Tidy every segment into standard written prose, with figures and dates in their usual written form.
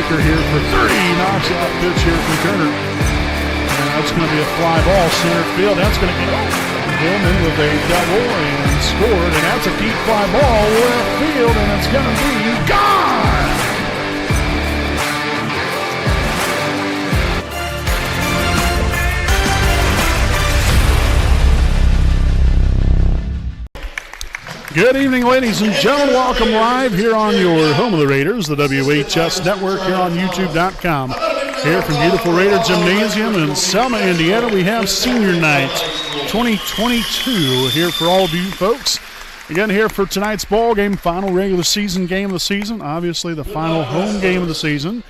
Baker here for 30. Knocks out pitch here from Turner. And that's going to be a fly ball center field. That's going to get Gilman with a double and scored. And that's a deep fly ball left field, and it's going to be gone. Good evening, ladies and gentlemen. Welcome live here on your home of the Raiders, the WHS Network, here on YouTube.com. Here from beautiful Raider Gymnasium in Selma, Indiana, we have Senior Night 2022 here for all of you folks. Again, here for tonight's ball game, final regular season game of the season, obviously the final home game of the season.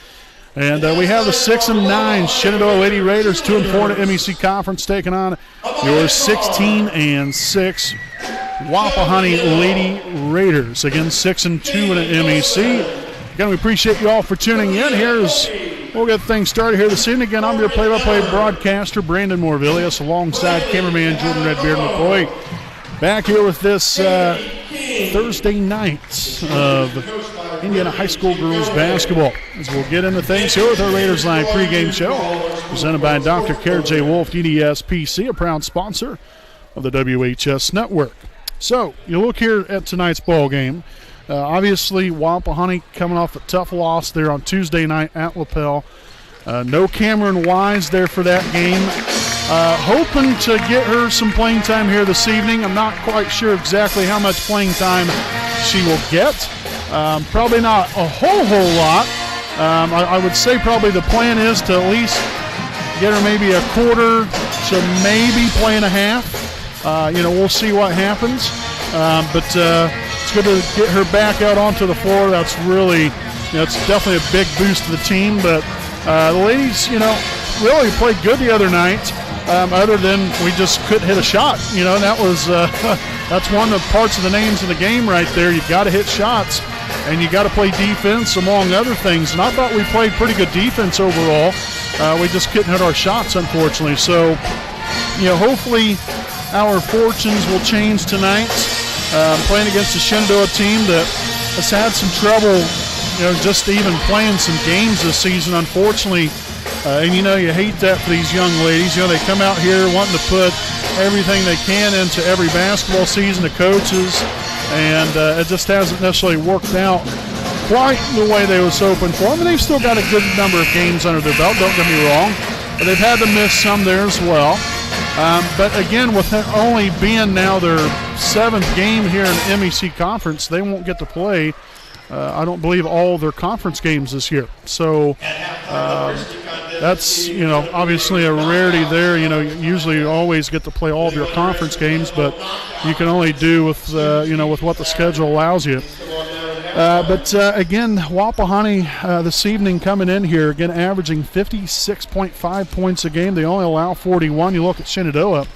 And we have the 6-9 Shenandoah Lady Raiders, 2-4 in the MEC Conference, taking on your 16-6 Wapahani Lady Raiders. Again, 6-2 in the MEC. Again, we appreciate you all for tuning in. We'll get things started here this evening. Again, I'm your play-by-play broadcaster, Brandon Morvillius, alongside cameraman Jordan Redbeard McCoy. Back here with this Thursday night of Indiana High School girls basketball. As we'll get into things here with our Raiders Live pregame show, presented by Dr. Care J. Wolf, DDS PC, a proud sponsor of the WHS Network. So, you look here at tonight's ball game. Obviously, Wapahani coming off a tough loss there on Tuesday night at LaPel. No Cameron Wise there for that game. Hoping to get her some playing time here this evening. I'm not quite sure exactly how much playing time she will get. Probably not a whole lot. I would say probably the plan is to at least get her maybe a quarter to maybe playing a half. We'll see what happens. But it's good to get her back out onto the floor. That's really, it's definitely a big boost to the team. But the ladies, really played good the other night. Other than we just couldn't hit a shot. And that was that's one of the parts of the names of the game right there. You've got to hit shots, and you got to play defense among other things. And I thought we played pretty good defense overall. We just couldn't hit our shots, unfortunately. So, hopefully our fortunes will change tonight. Playing against a Shenandoah team that has had some trouble, just even playing some games this season, unfortunately. And you hate that for these young ladies. They come out here wanting to put everything they can into every basketball season, the coaches, and it just hasn't necessarily worked out quite the way they was hoping for them. And they've still got a good number of games under their belt, don't get me wrong. But they've had to miss some there as well. But again, with it only being now their 7th game here in the MEC Conference, they won't get to play, I don't believe, all their conference games this year. So that's, obviously a rarity there. Usually you always get to play all of your conference games, but you can only do with, with what the schedule allows you. But again, Wapahani this evening coming in here, again, averaging 56.5 points a game. They only allow 41. You look at Shenandoah,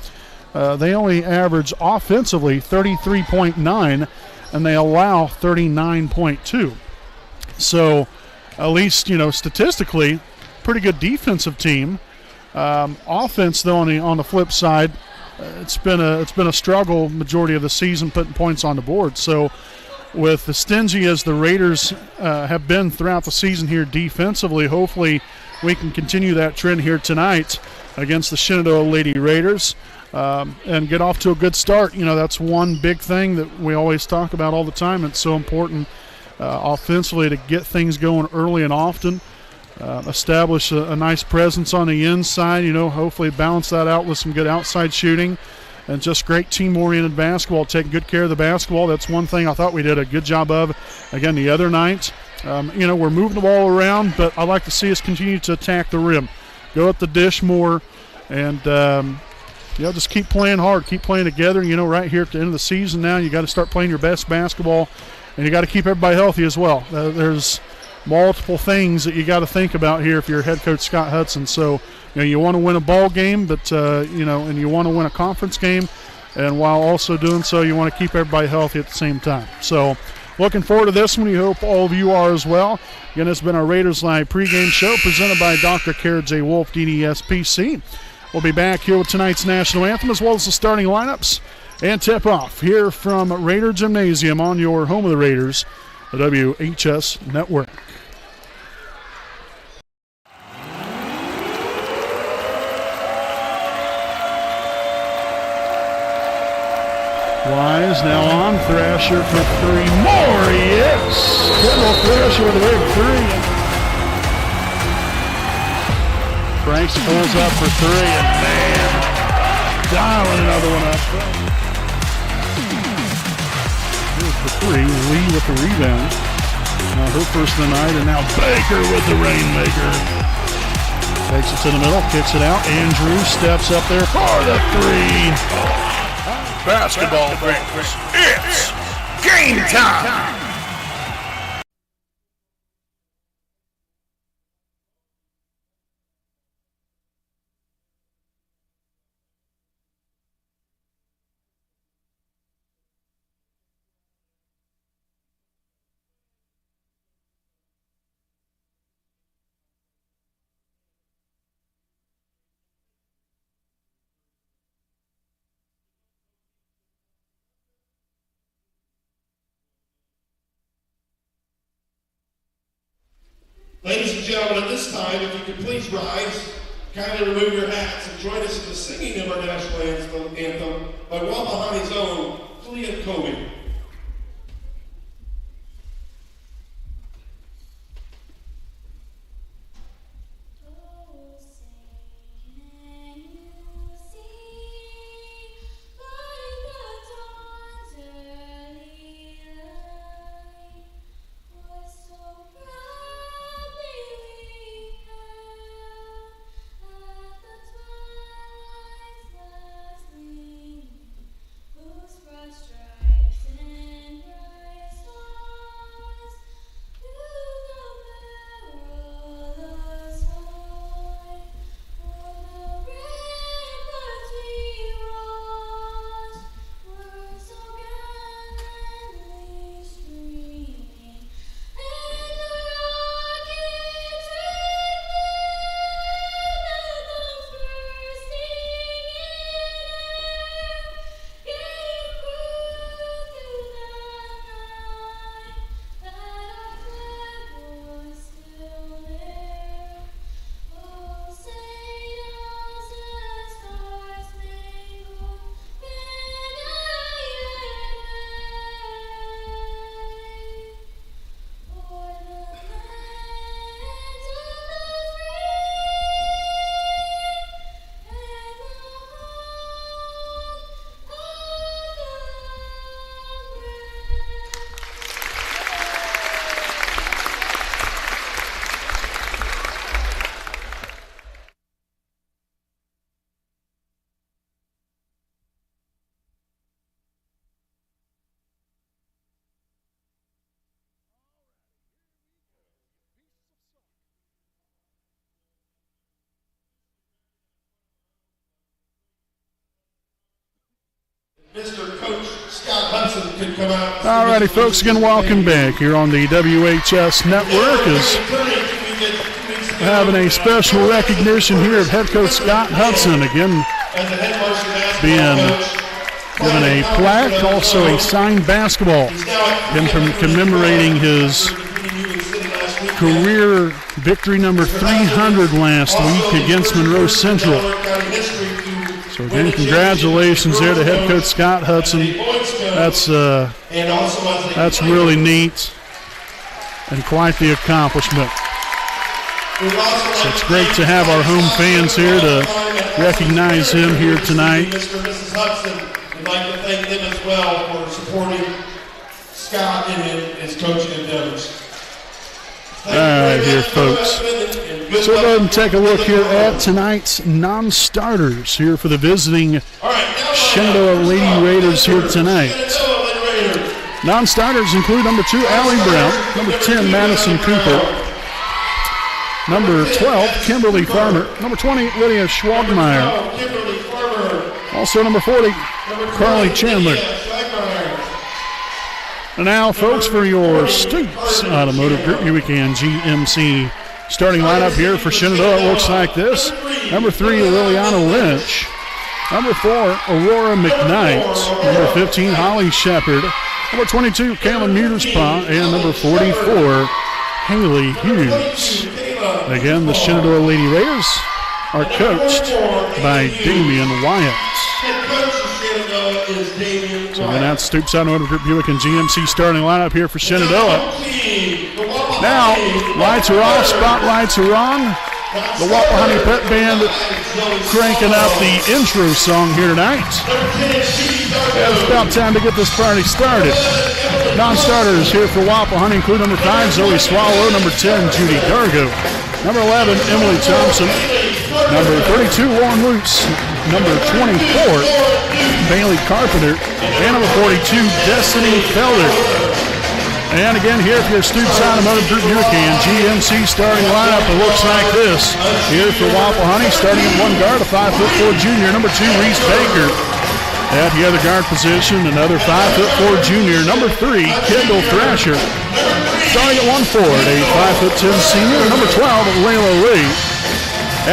they only average offensively 33.9, and they allow 39.2. So at least, statistically, pretty good defensive team. Offense, though, on the flip side, it's been a struggle majority of the season putting points on the board. So with the stingy as the Raiders have been throughout the season here defensively, hopefully we can continue that trend here tonight against the Shenandoah Lady Raiders and get off to a good start. That's one big thing that we always talk about all the time. It's so important offensively to get things going early and often. Establish a nice presence on the inside, hopefully balance that out with some good outside shooting and just great team-oriented basketball, taking good care of the basketball. That's one thing I thought we did a good job of, again, the other night. We're moving the ball around, but I'd like to see us continue to attack the rim, go at the dish more, and, just keep playing hard, keep playing together. Right here at the end of the season now, you got to start playing your best basketball, and you got to keep everybody healthy as well. There's multiple things that you got to think about here if you're head coach Scott Hudson. So, you want to win a ball game, but, and you want to win a conference game. And while also doing so, you want to keep everybody healthy at the same time. So, looking forward to this one. We hope all of you are as well. Again, this has been our Raiders Live pregame show presented by Dr. Care J. Wolf, DDS PC. We'll be back here with tonight's national anthem as well as the starting lineups and tip-off here from Raider Gymnasium on your home of the Raiders, the WHS Network. Wise now on. Thrasher for three more. Yes! Kendall Thrasher with a big three. Franks pulls up for three, and man, dialing another one up. Here's the three. Lee with the rebound. Now her first of the night, and now Baker with the rainmaker. Takes it to the middle, kicks it out. Andrew steps up there for the three. Basketball fans, it's game time! Ladies and gentlemen, at this time, if you could please rise, kindly remove your hats, and join us in the singing of our national anthem by Wapahani's own Clea Kobe. Mr. Coach Scott Hudson could come out. All righty, folks, again, welcome back here on the WHS Network. As we're having a special recognition here of head coach Scott Hudson. Again, being given a plaque, also a signed basketball. Again, commemorating his career victory number 300 last week against Monroe Central. So again, congratulations there to head coach Scott Hudson. That's really neat and quite the accomplishment. So it's great to have our home fans here to recognize him here tonight. Mr. and Mrs. Hudson, we'd like to thank them as well for supporting Scott in his coaching endeavors. All right, here, folks. So go ahead and take a look here at tonight's non-starters here for the visiting Shenandoah Lady Raiders here tonight. Non-starters include number 2, Allie Brown, number 10, Madison Cooper, number 12, Kimberly Farmer, number 20, Lydia Schwagmeyer, also number 40, Carly Chandler. And now, folks, for your Stoops Automotive Group Weekend GMC starting lineup here for Shenandoah, it looks like this. Number 3, Liliana Lynch. Number 4, Aurora McKnight. Number 15, Holly Shepard. Number 22, Kayla Muterspa. And number 44, Haley Hughes. Again, the Shenandoah Lady Raiders are coached by Damian Wyatt. So again, that's Stoops Automotive Group Buick and GMC starting lineup here for Shenandoah. Now, lights are off, spotlights are on. The Wapahani Pet Band cranking out the intro song here tonight. And it's about time to get this party started. Non-starters here for Wapahani include number 5, Zoe Swallow, number 10, Judy Gargo, number 11, Emily Thompson, number 32, Lauren Lutz, number 24, Bailey Carpenter, and number 42, Destiny Felder. And again, here for your Stoops Automotive Group Buick and GMC starting lineup, it looks like this. Here for Wapahani, starting at one guard, a 5'4" junior, number 2, Reese Baker. At the other guard position, another 5'4" junior, number 3, Kendall Thrasher. Starting at 1 forward, a 5'10" senior, number 12, Layla Lee.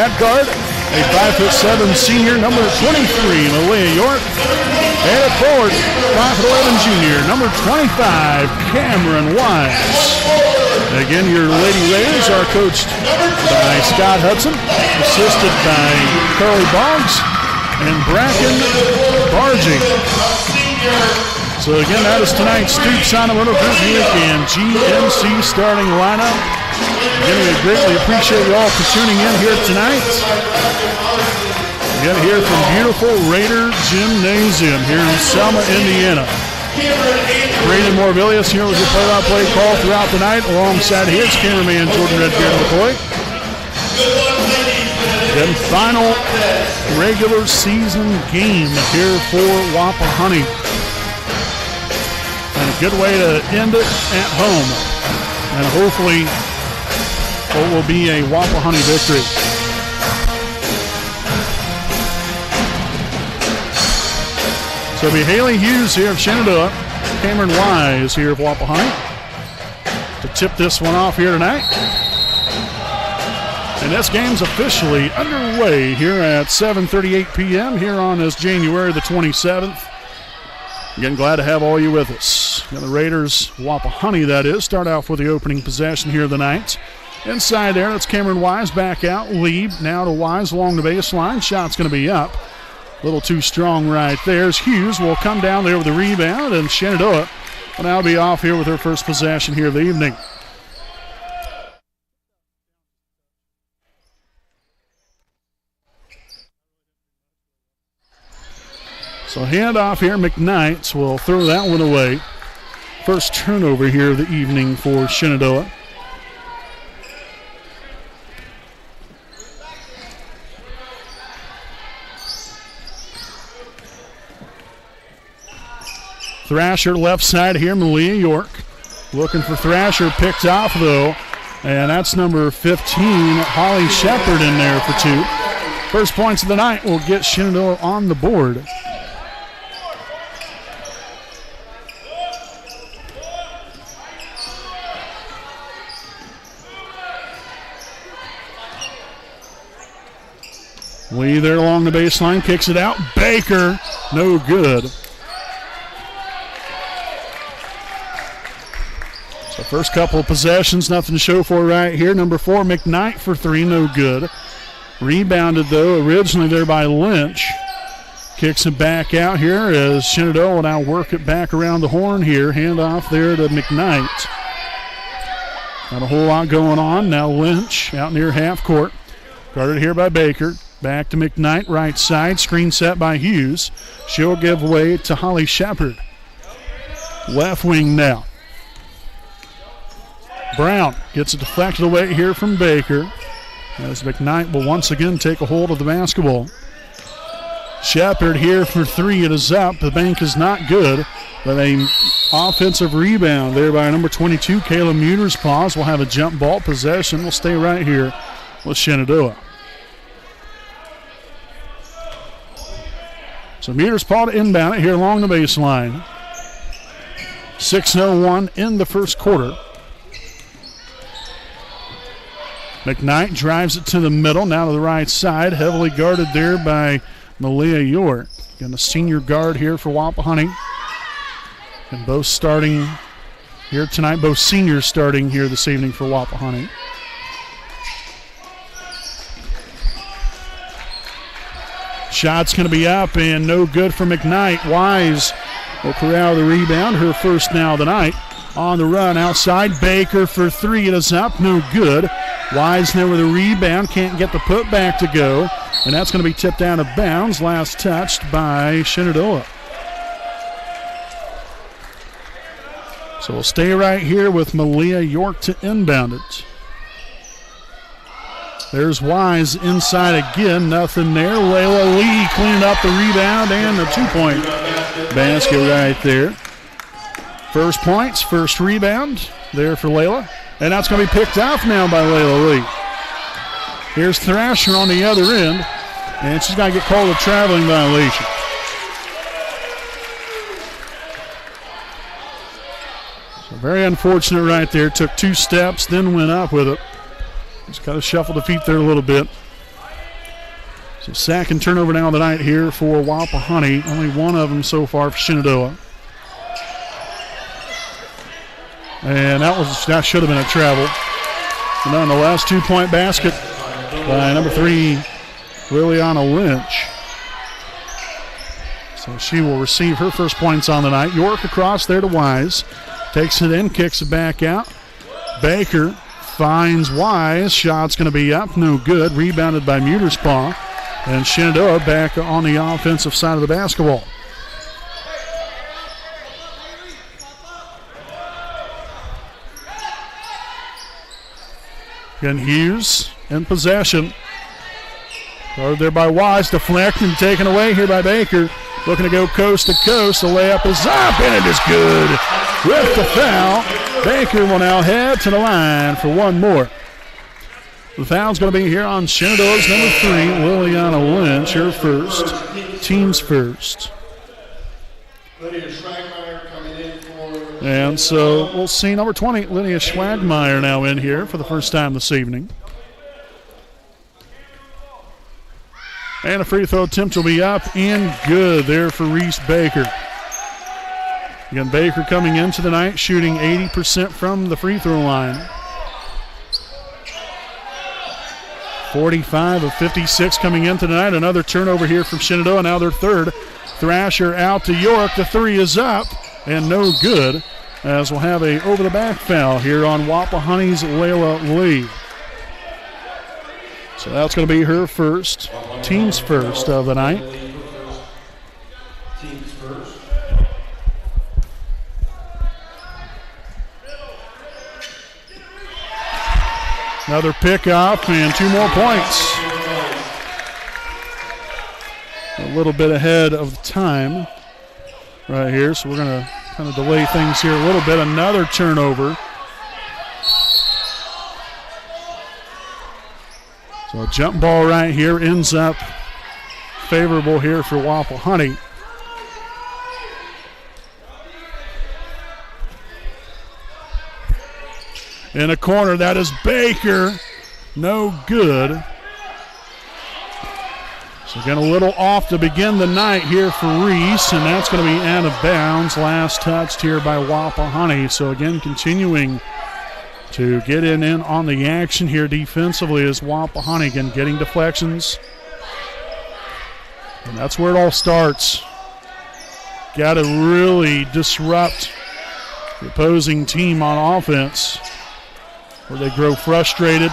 At guard, a 5'7" senior, number 23, Malia York. And at forward, 5'11" junior, number 25, Cameron Wise. Again, your Lady Raiders are coached by Scott Hudson, assisted by Carly Boggs and Bracken Barging. So again, that is tonight's Stoops Automotive Group Buick and GMC starting lineup. Again, we greatly appreciate you all for tuning in here tonight. Again, here from beautiful Raider Gymnasium here in Selma, Indiana. Brandon Morvillius here with your play-by-play call throughout the night, alongside his cameraman Jordan Redbeard McCoy. Then final regular season game here for Wapahani. And a good way to end it at home. And hopefully it will be a Wapahani victory. So it'll be Haley Hughes here of Shenandoah, Cameron Wise here of Wapahani to tip this one off here tonight. And this game's officially underway here at 7:38 p.m. here on this January the 27th. Again, glad to have all you with us. Now the Raiders, Wapahani that is, start off with the opening possession here of the night. Inside there, that's Cameron Wise back out. Lead now to Wise along the baseline. Shot's going to be up. A little too strong right there. As Hughes will come down there with the rebound, and Shenandoah will now be off here with her first possession here of the evening. So handoff here. McKnight will throw that one away. First turnover here of the evening for Shenandoah. Thrasher left side here, Malia York. Looking for Thrasher, picked off though. And that's number 15, Holly Shepard in there for 2. First points of the night will get Shenandoah on the board. Lee there along the baseline, kicks it out. Baker, no good. So first couple of possessions, nothing to show for right here. Number 4, McKnight for 3, no good. Rebounded though, originally there by Lynch. Kicks it back out here as Shenandoah will now work it back around the horn here. Handoff there to McKnight. Not a whole lot going on. Now Lynch out near half court. Guarded here by Baker. Back to McKnight, right side. Screen set by Hughes. She'll give way to Holly Shepard. Left wing now. Brown gets it deflected away here from Baker as McKnight will once again take a hold of the basketball. Shepard here for 3. It is up. The bank is not good, but an offensive rebound there by number 22, Kayla Muter's paws. Will have a jump ball possession. Will stay right here with Shenandoah. So Muter's paw to inbound it here along the baseline. 6:01 in the first quarter. McKnight drives it to the middle, now to the right side. Heavily guarded there by Malia York. Again, a senior guard here for Wapahani. And both starting here tonight, both seniors starting here this evening for Shot's going to be up and no good for McKnight. Wise will corral the rebound, her first now of the night. On the run outside, Baker for three. It is up, no good. Wise there with a rebound, can't get the putback to go. And that's going to be tipped out of bounds. Last touched by Shenandoah. So we'll stay right here with Malia York to inbound it. There's Wise inside again, nothing there. Layla Lee cleaning up the rebound and the 2-point basket right there. First points, first rebound there for Layla. And that's going to be picked off now by Layla Lee. Here's Thrasher on the other end, and she's going to get called a traveling violation. So very unfortunate right there. Took 2 steps, then went up with it. Just kind of shuffled the feet there a little bit. So sack and turnover now of the night here for Wapahani. Only one of them so far for Shenandoah. And that should have been a travel. And on the last 2-point basket by number 3, Liliana Lynch. So she will receive her first points on the night. York across there to Wise. Takes it in, kicks it back out. Baker finds Wise. Shot's going to be up, no good. Rebounded by Muterspaw. And Shenandoah back on the offensive side of the basketball. Again, Hughes in possession. Guarded there by Wise, deflected and taken away here by Baker. Looking to go coast to coast. The layup is up, and it is good. With the foul, Baker will now head to the line for one more. The foul's going to be here on Shenandoah's number 3, Liliana Lynch, her first, team's first. And so we'll see number 20, Lydia Schwagmeyer, now in here for the first time this evening. And a free throw attempt will be up and good there for Reese Baker. Again, Baker coming into the night shooting 80% from the free throw line. 45 of 56 coming in tonight. Another turnover here from Shenandoah, now their third. Thrasher out to York. The 3 is up and no good, as we'll have a over-the-back foul here on Wapahani's Layla Lee. So that's going to be her first, team's first of the night. Another pick-off and 2 more points. A little bit ahead of time right here, so we're going to kind of delay things here a little bit. Another turnover. So a jump ball right here ends up favorable here for Wapahani. In a corner, that is Baker. No good. So again, a little off to begin the night here for Reese, and that's going to be out of bounds. Last touched here by Wapahani. So again, continuing to get in on the action here defensively is Wapahani. Again, getting deflections. And that's where it all starts. Got to really disrupt the opposing team on offense, where they grow frustrated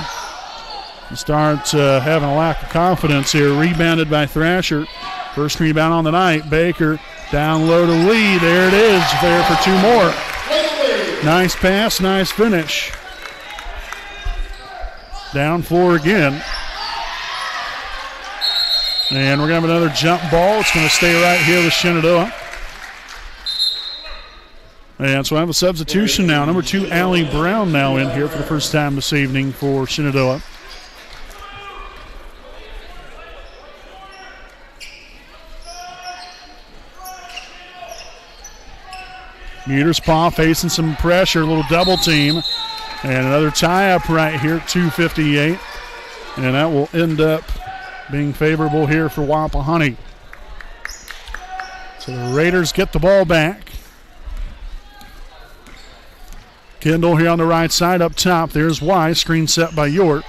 and start having a lack of confidence here. Rebounded by Thrasher. First rebound on the night. Baker down low to Lee. There it is, there for 2 more. Nice pass, nice finish. Down floor again. And we're going to have another jump ball. It's going to stay right here with Shenandoah. And so I have a substitution now. Number 2, Allie Brown, now in here for the first time this evening for Shenandoah. Muterspaw facing some pressure, a little double team. And another tie-up right here, 2:58. And that will end up being favorable here for Wapahani. So the Raiders get the ball back. Kendall here on the right side up top. There's Wise. Screen set by York.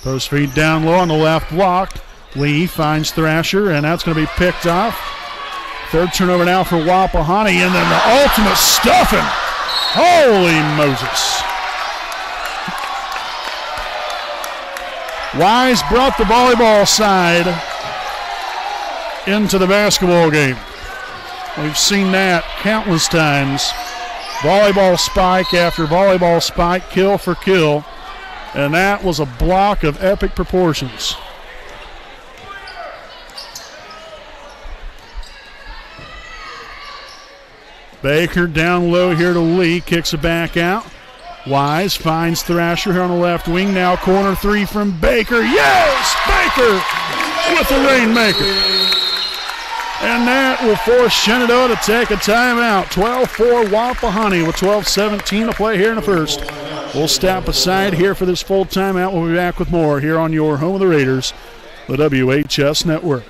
Post feed down low on the left block. Lee finds Thrasher, and that's going to be picked off. Third turnover now for Wapahani, and then the ultimate stuffing. Holy Moses. Wise brought the volleyball side into the basketball game. We've seen that countless times. Volleyball spike after volleyball spike, kill for kill. And that was a block of epic proportions. Baker down low here to Lee, kicks it back out. Wise finds Thrasher here on the left wing. Now corner three from Baker. Yes! Baker with the rainmaker. And that will force Shenandoah to take a timeout. 12-4 Wapahani with 12:17 to play here in the first. We'll step aside here for this full timeout. We'll be back with more here on your home of the Raiders, the WHS Network.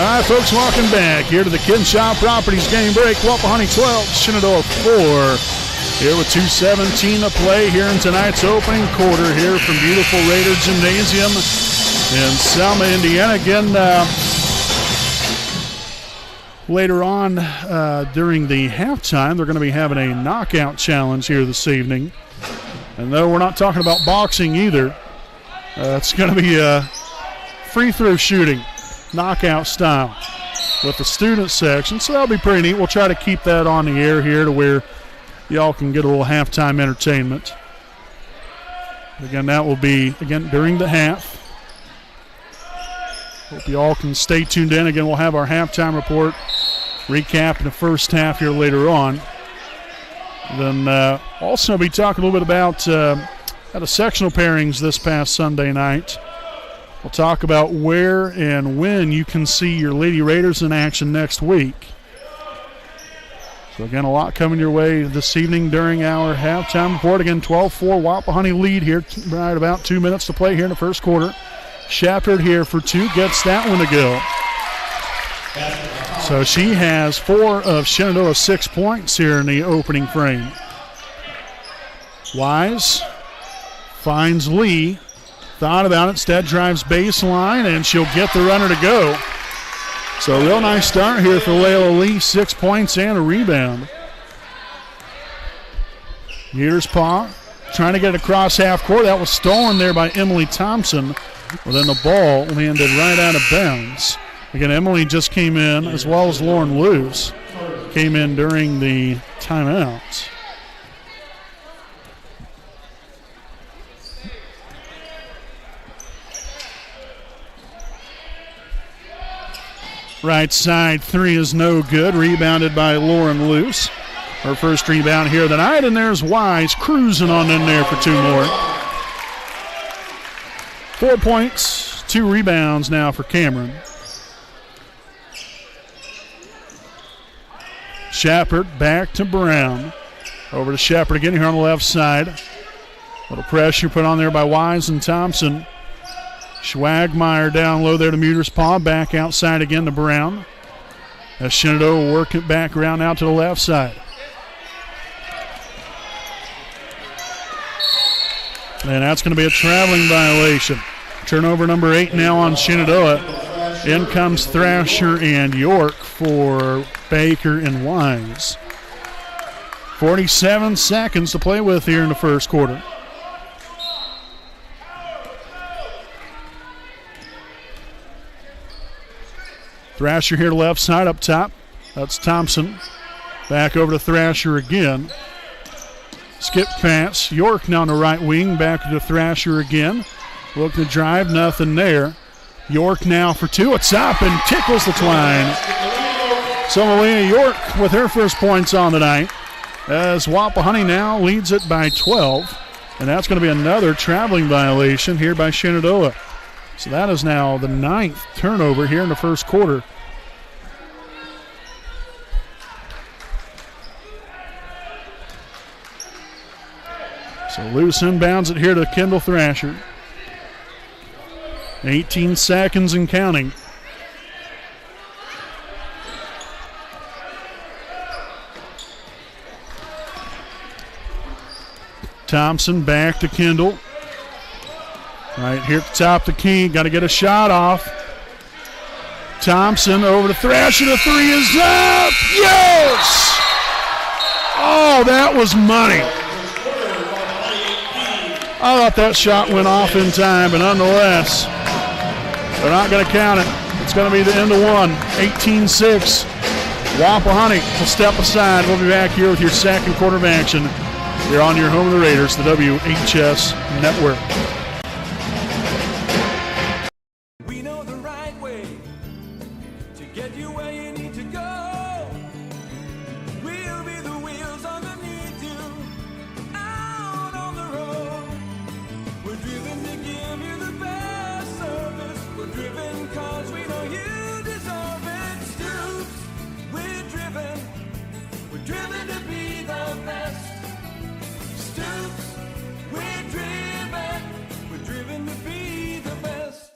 All right, folks, welcome back here to the Kinshaw Properties game break. Wapahani 12, Shenandoah 4. Here with 2:17 to play here in tonight's opening quarter here from beautiful Raider Gymnasium in Selma, Indiana. Again, later on during the halftime, they're going to be having a knockout challenge here this evening. And though we're not talking about boxing either, it's going to be free throw shooting. Knockout style with the student section, so that'll be pretty neat. We'll try to keep that on the air here to where y'all can get a little halftime entertainment. Again, that will be during the half. Hope you all can stay tuned in. Again, we'll have our halftime report recap in the first half here later on. Then also be talking a little bit about the sectional pairings this past Sunday night. We'll talk about where and when you can see your Lady Raiders in action next week. So again, a lot coming your way this evening during our halftime report. Again, 12-4 Wapahani lead here, right about 2 minutes to play here in the first quarter. Shepard here for two, gets that one to go. So she has 4 of Shenandoah's 6 points here in the opening frame. Wise finds Lee. Thought about it, instead drives baseline, and she'll get the runner to go. So a real nice start here for Layla Lee, 6 points and a rebound. Meterspaw trying to get it across half court. That was stolen there by Emily Thompson. Well, then the ball landed right out of bounds. Again, Emily just came in, as well as Lauren Luce, came in during the timeout. Right side three is no good. Rebounded by Lauren Luce. Her first rebound here of the night, and there's Wise cruising on in there for 2 more. 4 points, 2 rebounds now for Cameron. Shepard back to Brown. Over to Shepard again here on the left side. Little pressure put on there by Wise and Thompson. Schwagmeyer down low there to Meterspaw. Back outside again to Brown. As Shenandoah will work it back around out to the left side. And that's going to be a traveling violation. Turnover number 8 now on Shenandoah. In comes Thrasher and York for Baker and Wise. 47 seconds to play with here in the first quarter. Thrasher here to left side up top. That's Thompson. Back over to Thrasher again. Skip pass. York now on the right wing. Back to Thrasher again. Look to drive. Nothing there. York now for 2. It's up and tickles the twine. So Malia York with her first points on the night. As Wapahani now leads it by 12. And that's going to be another traveling violation here by Shenandoah. So that is now the 9th turnover here in the first quarter. So loose inbounds it here to Kendall Thrasher. 18 seconds and counting. Thompson back to Kendall. Right here at the top of the key. Got to get a shot off. Thompson over to Thrasher. The three is up. Yes! Oh, that was money. I thought that shot went off in time, but nonetheless, they're not going to count it. It's going to be the end of one. 18-6. Wapahani will step aside. We'll be back here with your second quarter of action. You're on your home of the Raiders, the WHS Network. We know the right way to get you where you need to go. We'll be the wheels underneath you, out on the road. We're driven to give you the best service. We're driven cause we know you deserve it. Stoops, we're driven to be the best. Stoops, we're driven to be the best.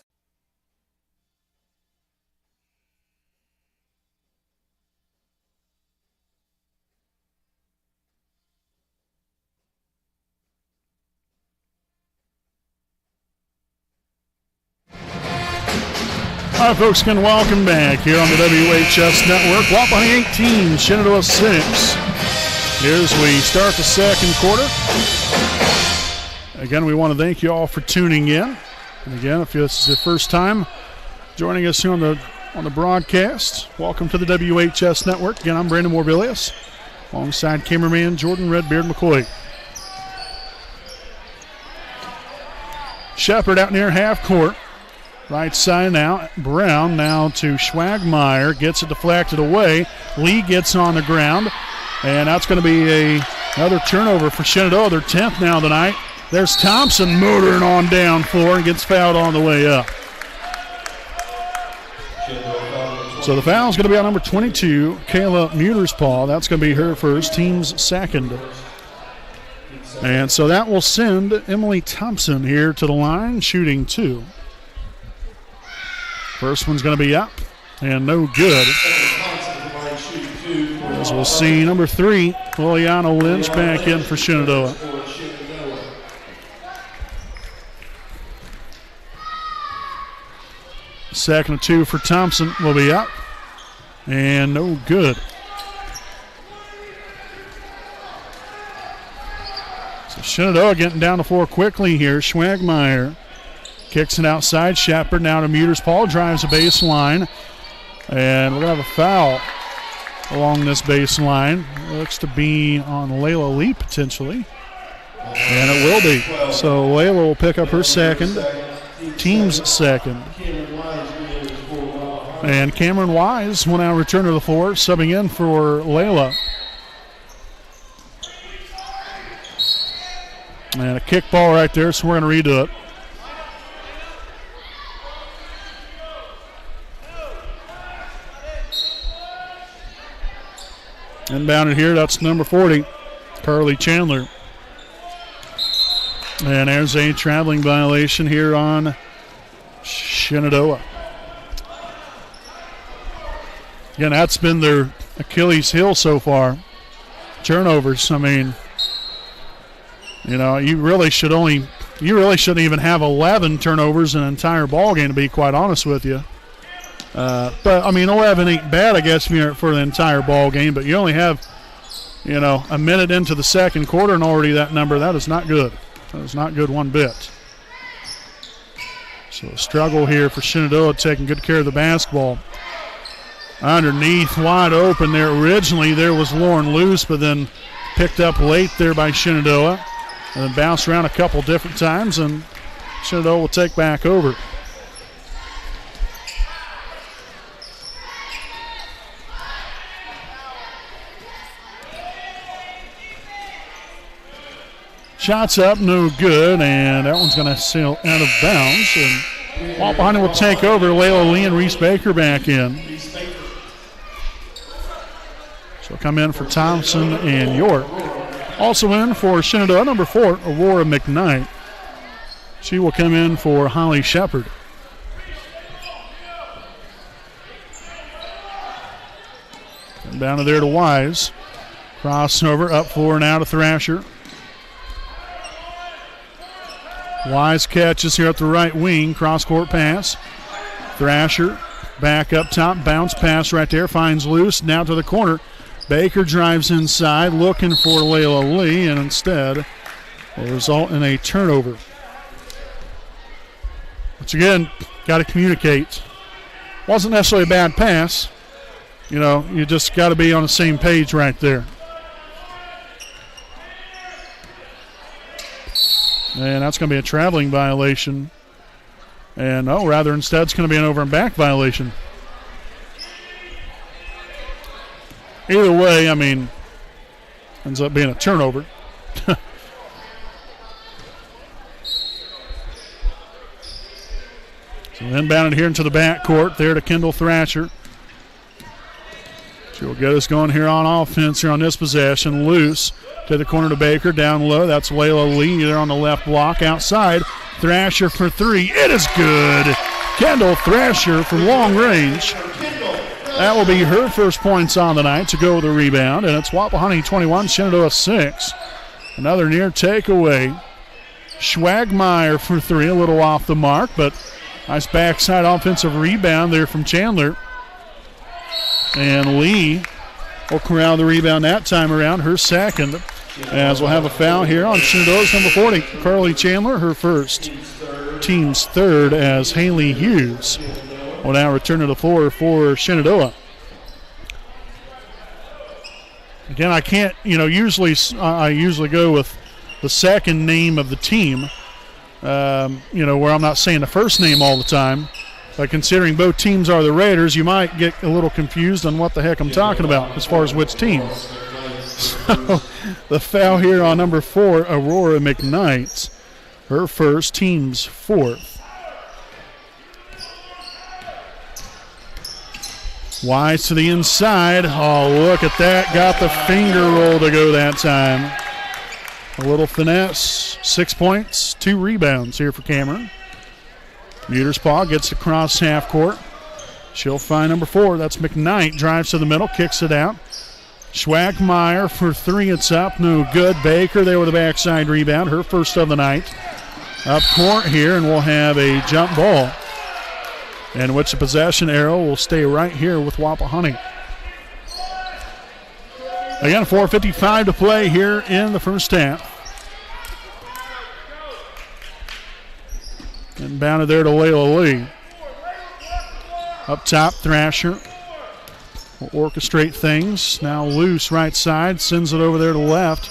All right, folks, again, welcome back here on the WHS Network. Wapahani 18, Shenandoah 6. Here as we start the second quarter. Again, we want to thank you all for tuning in. And again, if this is your first time joining us here on the broadcast, welcome to the WHS Network. Again, I'm Brandon Morbilius, alongside cameraman Jordan Redbeard McCoy. Shepard out near half court. Right side now. Brown now to Schwagmeyer. Gets it deflected away. Lee gets on the ground. And that's going to be another turnover for Shenandoah. Their 10th now tonight. There's Thompson motoring on down floor and gets fouled on the way up. So the foul is going to be on number 22, Kayla Muterspaw. That's going to be her first, team's second. And so that will send Emily Thompson here to the line, shooting 2. First one's going to be up and no good. As we'll see, number 3, Liliana Lynch back in for Shenandoah. Second of 2 for Thompson will be up and no good. So Shenandoah getting down the floor quickly here. Schwagmeyer kicks it outside. Shepard now to Muterspaw, drives the baseline. And we're going to have a foul along this baseline. Looks to be on Layla Lee potentially. And it will be. So Layla will pick up her second, team's second. And Cameron Wise will now return to the floor, subbing in for Layla. And a kick ball right there, so we're going to redo it. Inbounded here, that's number 40, Carly Chandler. And there's a traveling violation here on Shenandoah. Again, that's been their Achilles heel so far. Turnovers. I mean, you know, you really shouldn't even have 11 turnovers in an entire ball game, to be quite honest with you. But I mean, 11 ain't bad, I guess, for the entire ball game. But you only have, you know, a minute into the second quarter and already that number. That is not good. That is not good one bit. So a struggle here for Shenandoah, taking good care of the basketball. Underneath, wide open there. Originally there was Lauren Luce, but then picked up late there by Shenandoah. And then bounced around a couple different times, and Shenandoah will take back over. Shots up, no good, and that one's going to sail out of bounds. And Wapahani will take over. Layla Lee and Reese Baker back in. So come in for Thompson and York. Also in for Shenandoah, number 4, Aurora McKnight. She will come in for Holly Shepard. And down to there to Wise. Crossover, up floor now to Thrasher. Wise catches here at the right wing. Cross-court pass. Thrasher back up top. Bounce pass right there. Finds Luce. Now to the corner. Baker drives inside looking for Layla Lee, and instead will result in a turnover. Once again, got to communicate. Wasn't necessarily a bad pass. You know, you just got to be on the same page right there. And that's going to be a traveling violation. And, instead it's going to be an over and back violation. Either way, I mean, ends up being a turnover. So inbounded here into the backcourt there to Kendall Thrasher. She will get us going here on offense here on this possession. Loose to the corner to Baker, down low. That's Layla Lee there on the left block. Outside, Thrasher for 3. It is good. Kendall Thrasher from long range. That will be her first points on the night to go with the rebound, and it's Wapahani 21, Shenandoah 6. Another near takeaway. Schwagmeyer for 3, a little off the mark, but nice backside offensive rebound there from Chandler. And Lee will corral the rebound that time around, her second, as we'll have a foul here on Shenandoah's number 40, Carly Chandler, her first. Team's third, as Haley Hughes will now return to the floor for Shenandoah. Again, I can't, usually I usually go with the second name of the team, where I'm not saying the first name all the time. But considering both teams are the Raiders, you might get a little confused on what the heck I'm talking about as far as which team. So the foul here on number 4, Aurora McKnight, her first, team's fourth. Wise to the inside. Oh, look at that. Got the finger roll to go that time. A little finesse. 6 points, 2 rebounds here for Cameron. Muterspaw gets across half court. She'll find number 4. That's McKnight. Drives to the middle, kicks it out. Schwagmeyer for 3. It's up. No good. Baker there with a backside rebound. Her first of the night. Up court here, and we'll have a jump ball. In which the possession arrow will stay right here with Wapahani. Again, 4:55 to play here in the first half. Inbounded there to Layla Lee. Up top, Thrasher will orchestrate things. Now Loose right side, sends it over there to left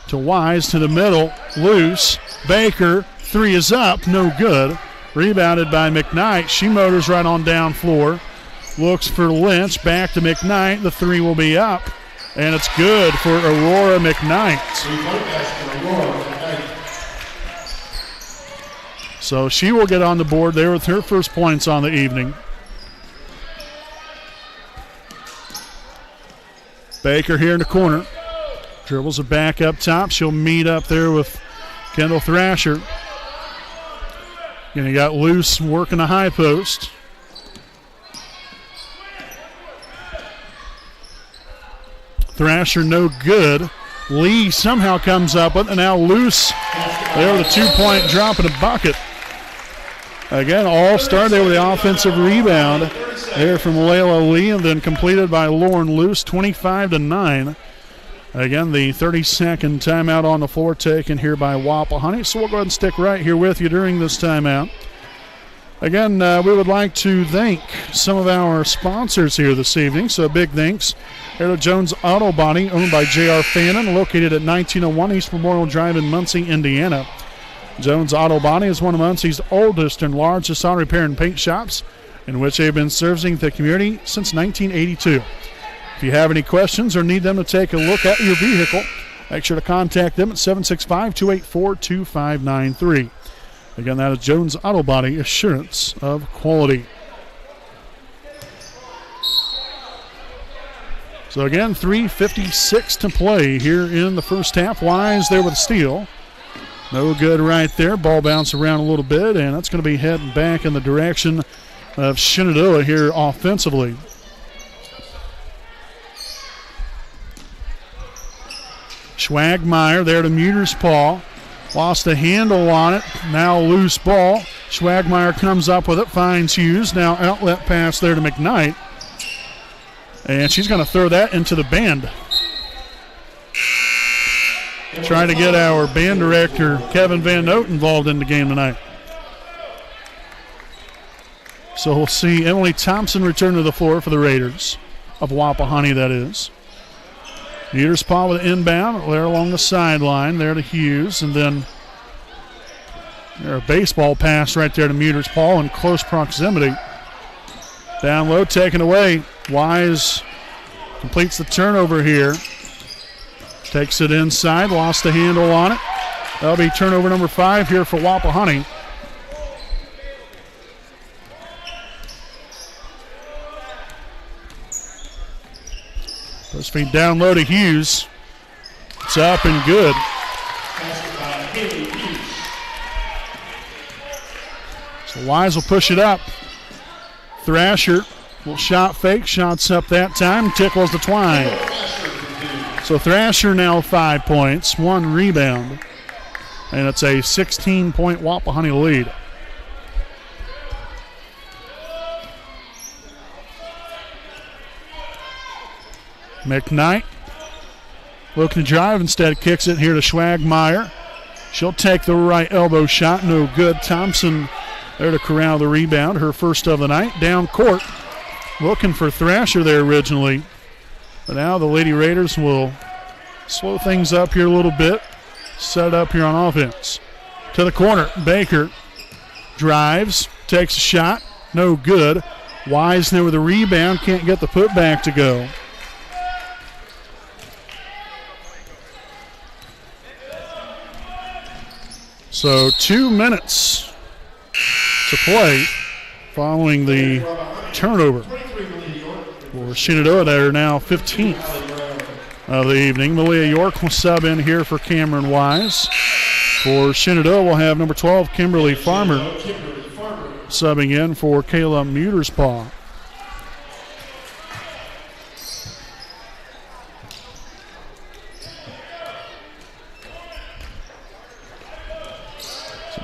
to Wise to the middle. Loose, Baker, 3 is up, no good. Rebounded by McKnight. She motors right on down floor. Looks for Lynch, back to McKnight. The 3 will be up, and it's good for Aurora McKnight. So she will get on the board there with her first points on the evening. Baker here in the corner. Dribbles it back up top. She'll meet up there with Kendall Thrasher. And you got Loose working the high post. Thrasher no good. Lee somehow comes up with it, and now Loose there with a 2-point drop in a bucket. Again, all started there with the offensive rebound there from Layla Lee, and then completed by Lauren Luce, 25-9. Again, the 30-second timeout on the floor taken here by Wapahani. So we'll go ahead and stick right here with you during this timeout. Again, we would like to thank some of our sponsors here this evening. So big thanks here to Jones Auto Body, owned by J.R. Fannin, located at 1901 East Memorial Drive in Muncie, Indiana. Jones Auto Body is one of Muncie's oldest and largest auto repair and paint shops, in which they've been servicing the community since 1982. If you have any questions or need them to take a look at your vehicle, Make sure to contact them at 765-284-2593. Again, that is Jones Auto Body, assurance of quality. So again, 3:56 to play here in the first half. Wise there with a steal. No good right there. Ball bounced around a little bit, and that's going to be heading back in the direction of Shenandoah here offensively. Schwagmeyer there to Muter's paw. Lost the handle on it. Now loose ball. Schwagmeyer comes up with it, finds Hughes. Now outlet pass there to McKnight. And she's going to throw that into the band. Trying to get our band director, Kevin Van Note, involved in the game tonight. So we'll see Emily Thompson return to the floor for the Raiders of Wapahani, that is. Muter's paw with an inbound there along the sideline there to Hughes. And then a baseball pass right there to Muter's paw in close proximity. Down low, taken away. Wise completes the turnover here. Takes it inside, lost the handle on it. That'll be turnover number 5 here for Wapahani. Post feed down low to Hughes. It's up and good. So Wise will push it up. Thrasher will shot fake. Shots up that time. Tickles the twine. So Thrasher now 5 points, 1 rebound. And it's a 16-point Wapahani lead. McKnight looking to drive, instead kicks it here to Schwagmeyer. She'll take the right elbow shot, no good. Thompson there to corral the rebound, her first of the night. Down court, looking for Thrasher there originally. But now the Lady Raiders will slow things up here a little bit, set up here on offense. To the corner, Baker drives, takes a shot, no good. Wise there with a rebound, can't get the putback to go. So 2 minutes to play following the turnover for Shenandoah. They're now 15th of the evening. Malia York will sub in here for Cameron Wise. For Shenandoah, we'll have number 12, Kimberly Farmer, subbing in for Kayla Muterspaw.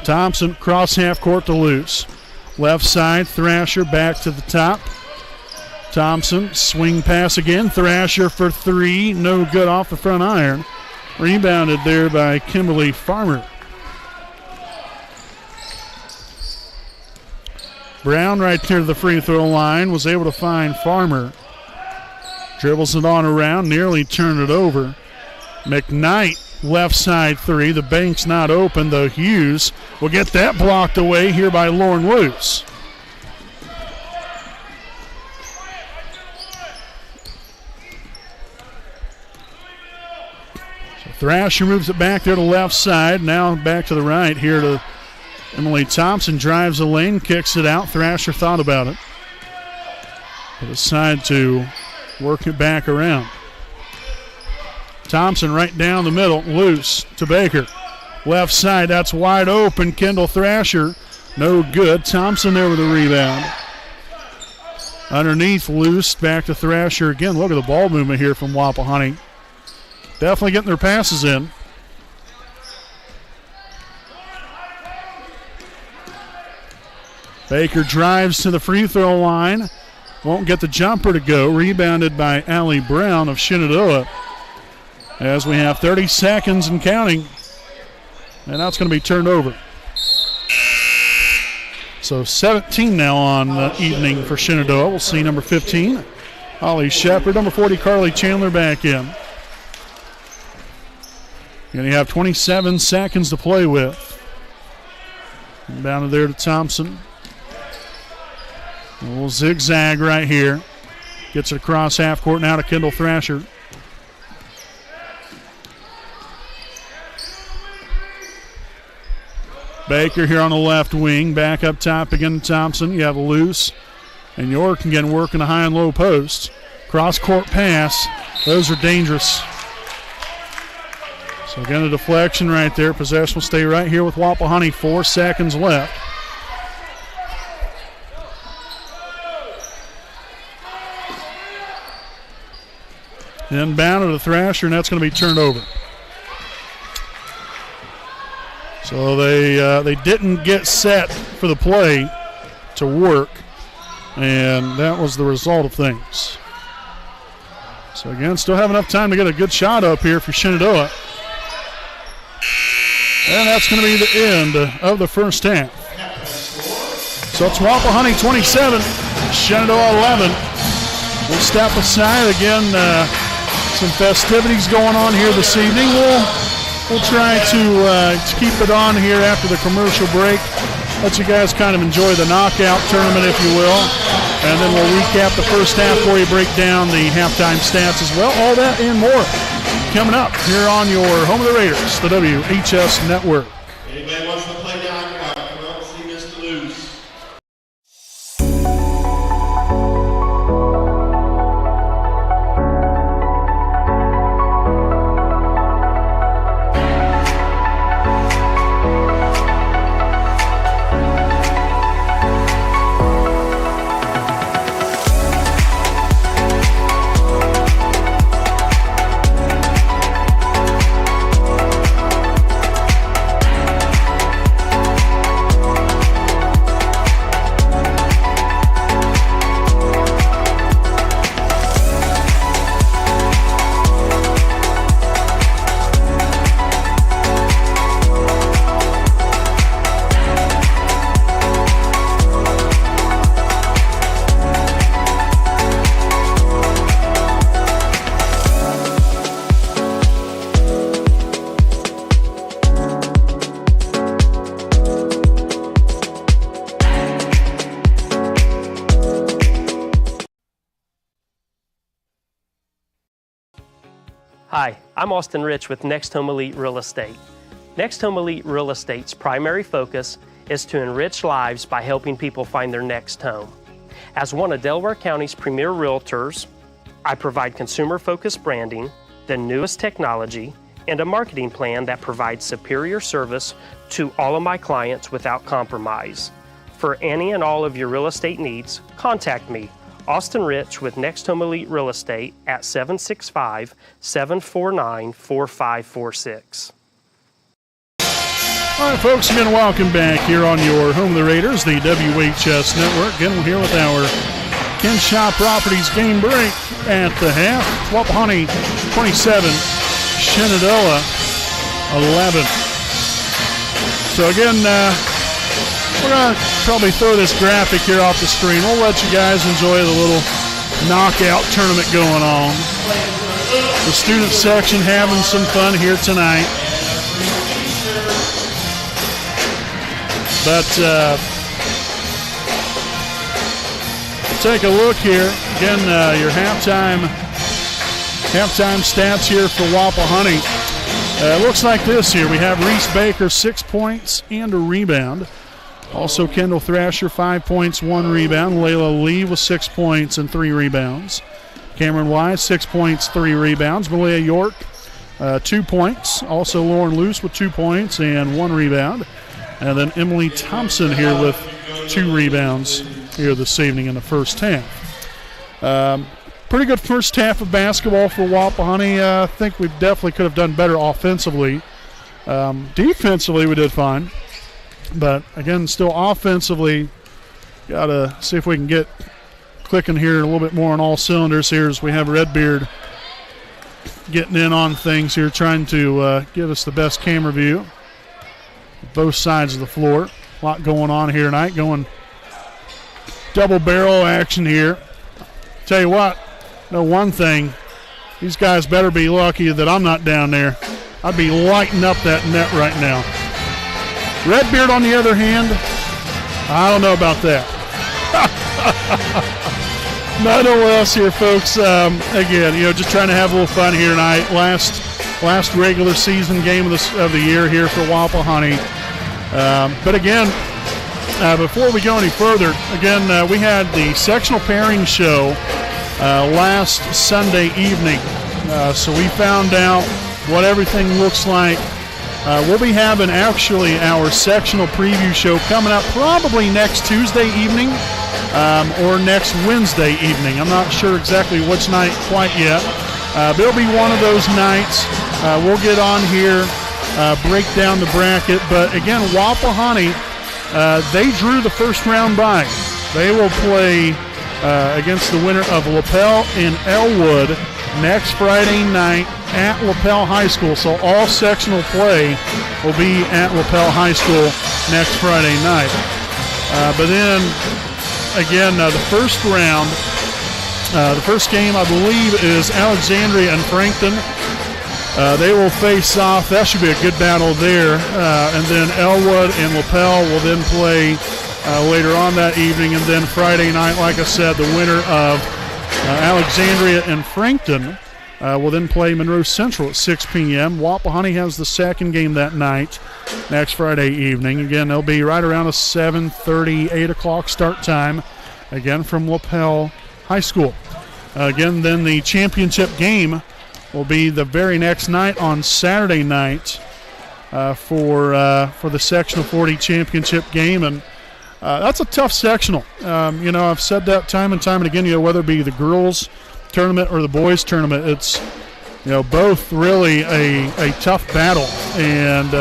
Thompson cross half court to loose. Left side, Thrasher back to the top. Thompson, swing pass again. Thrasher for 3, no good off the front iron. Rebounded there by Kimberly Farmer. Brown right there to the free throw line, was able to find Farmer. Dribbles it on around, nearly turned it over. McKnight, left side 3. The bank's not open, though Hughes will get that blocked away here by Lauren Luce. So Thrasher moves it back there to left side. Now back to the right here to Emily Thompson. Drives the lane, kicks it out. Thrasher thought about it, but decided to work it back around. Thompson right down the middle, loose to Baker. Left side, that's wide open. Kendall Thrasher, no good. Thompson there with a rebound. Underneath, loose, back to Thrasher again. Look at the ball movement here from Wapahani. Definitely getting their passes in. Baker drives to the free throw line. Won't get the jumper to go. Rebounded by Allie Brown of Shenandoah. As we have 30 seconds and counting. And that's going to be turned over. So 17 now on the evening for Shenandoah. We'll see number 15, Holly Shepard. Number 40, Carly Chandler back in. And you have 27 seconds to play with. Down there to Thompson. A little zigzag right here. Gets it across half court now to Kendall Thrasher. Baker here on the left wing. Back up top again, Thompson. You have Luce. And York again working the high and low post. Cross-court pass. Those are dangerous. So again, a deflection right there. Possession will stay right here with Wapahani. 4 seconds left. Inbound to the Thrasher, and that's going to be turned over. So they didn't get set for the play to work, and that was the result of things. So again, still have enough time to get a good shot up here for Shenandoah. And that's going to be the end of the first half. So it's Wapahani 27, Shenandoah 11. We'll step aside again. Some festivities going on here this evening. We'll try to keep it on here after the commercial break. Let you guys kind of enjoy the knockout tournament, if you will. And then we'll recap the first half for you, break down the halftime stats as well. All that and more coming up here on your home of the Raiders, the WHS Network. Anybody wants to play knockout? Come out and see Mr. Luce. Hi, I'm Austin Rich with Next Home Elite Real Estate. Next Home Elite Real Estate's primary focus is to enrich lives by helping people find their next home. As one of Delaware County's premier realtors, I provide consumer-focused branding, the newest technology, and a marketing plan that provides superior service to all of my clients without compromise. For any and all of your real estate needs, contact me, Austin Rich with Next Home Elite Real Estate at 765-749-4546. All right, folks, again, welcome back here on your home of the Raiders, the WHS Network. Again, we're here with our Kenshaw Properties game break at the half. Wapahani 27, Shenandoah 11. So again, we're going to probably throw this graphic here off the screen. We'll let you guys enjoy the little knockout tournament going on. The student section having some fun here tonight. But take a look here. Again, your halftime stats here for Wapahani. It looks like this here. We have Reese Baker, 6 points and a rebound. Also, Kendall Thrasher, 5 points, 1 rebound. Layla Lee with 6 points and 3 rebounds. Cameron Wise, 6 points, 3 rebounds. Malia York, 2 points. Also, Lauren Luce with 2 points and 1 rebound. And then Emily Thompson here with 2 rebounds here this evening in the first half. Pretty good first half of basketball for Wapahani. I think we definitely could have done better offensively. Defensively, we did fine. But, again, still offensively, got to see if we can get clicking here a little bit more on all cylinders here as we have Redbeard getting in on things here, trying to give us the best camera view. Both sides of the floor. A lot going on here tonight, going double barrel action here. Tell you what, know one thing, these guys better be lucky that I'm not down there. I'd be lighting up that net right now. Redbeard, on the other hand, I don't know about that. Nonetheless here, folks, again, just trying to have a little fun here tonight. Last regular season game of the year here for Wapahani. But again, before we go any further, again, we had the sectional pairing show last Sunday evening. So we found out what everything looks like. We'll be having actually our sectional preview show coming up probably next Tuesday evening or next Wednesday evening. I'm not sure exactly which night quite yet. But it'll be one of those nights. We'll get on here, break down the bracket. But again, Wapahani, they drew the first round bye. They will play against the winner of LaPel and Elwood next Friday night at LaPel High School. So all sectional play will be at LaPel High School next Friday night. But then, again, the first round, the first game, I believe, is Alexandria and Frankton. They will face off. That should be a good battle there. And then Elwood and LaPel will then play later on that evening. And then Friday night, like I said, the winner of Alexandria and Frankton will then play Monroe Central at 6 p.m. Wapahani has the second game that night, next Friday evening. Again, they'll be right around a 7:30, 8 o'clock start time, again from LaPel High School. Again, then the championship game will be the very next night on Saturday night for the Sectional 40 championship game. And that's a tough sectional. I've said that time and time and again, whether it be the girls' tournament or the boys' tournament, it's, both really a tough battle. And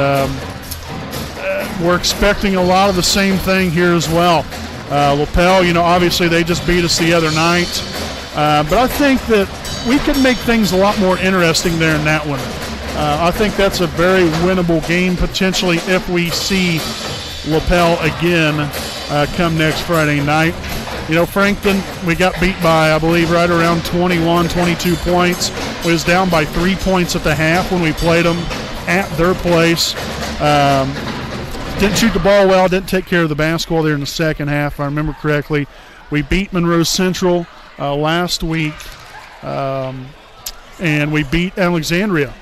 we're expecting a lot of the same thing here as well. LaPel, obviously they just beat us the other night. But I think that we could make things a lot more interesting there in that one. I think that's a very winnable game potentially if we see LaPel again come next Friday night. Frankton, we got beat by, I believe, right around 21, 22 points. We was down by 3 points at the half when we played them at their place. Didn't shoot the ball well, didn't take care of the basketball there in the second half, if I remember correctly. We beat Monroe Central last week, and we beat Alexandria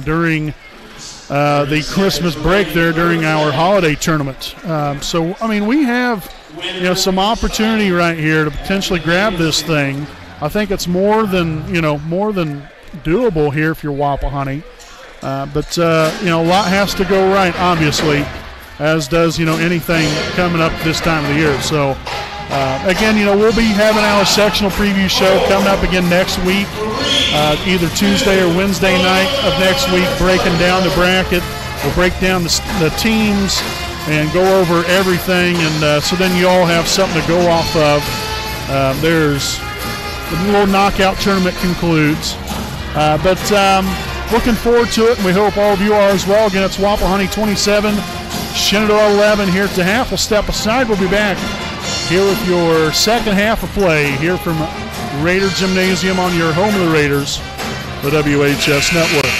during the Christmas break there during our holiday tournament. We have some opportunity right here to potentially grab this thing. I think it's more than doable here if you're Wapahani. But a lot has to go right, obviously, as does anything coming up this time of the year. So again, we'll be having our sectional preview show coming up again next week, either Tuesday or Wednesday night of next week, breaking down the bracket. We'll break down the teams and go over everything, and so then you all have something to go off of. There's the little knockout tournament concludes, but looking forward to it, and we hope all of you are as well. Again, it's Wapahani 27, Shenandoah 11 here at the half. We'll step aside. We'll be back here with your second half of play here from Raider Gymnasium on your home of the Raiders, the WHS Network.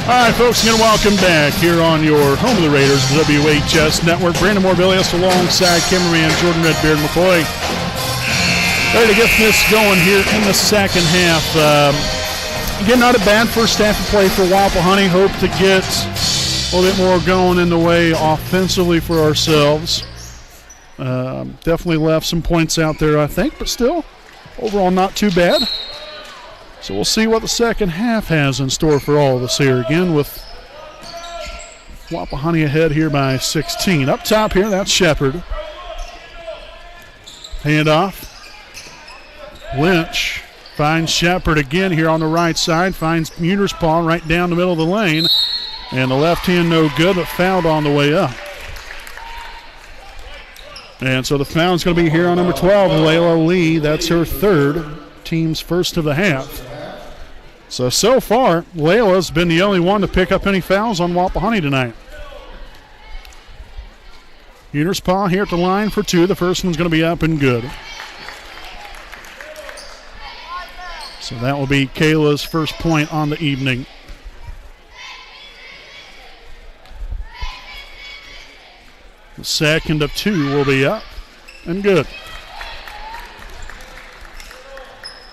All right, folks, again, welcome back here on your home of the Raiders, the WHS Network. Brandon Morbilius alongside cameraman Jordan Redbeard McCoy. Ready to get this going here in the second half. Again, not a bad first half of play for Wapahani. Hope to get a little bit more going in the way offensively for ourselves. Definitely left some points out there, I think, but still, overall not too bad. So we'll see what the second half has in store for all of us here. Again, with Wapahani ahead here by 16. Up top here, that's Shepard. Handoff. Lynch finds Shepard again here on the right side. Finds Muterspaw right down the middle of the lane. And the left hand no good, but fouled on the way up. And so the foul's going to be here on number 12, Layla Lee. That's her third, team's first of the half. So far, Layla's been the only one to pick up any fouls on Wapahani tonight. Muterspaw here at the line for two. The first one's going to be up and good. So that will be Kayla's first point on the evening. The second of two will be up and good.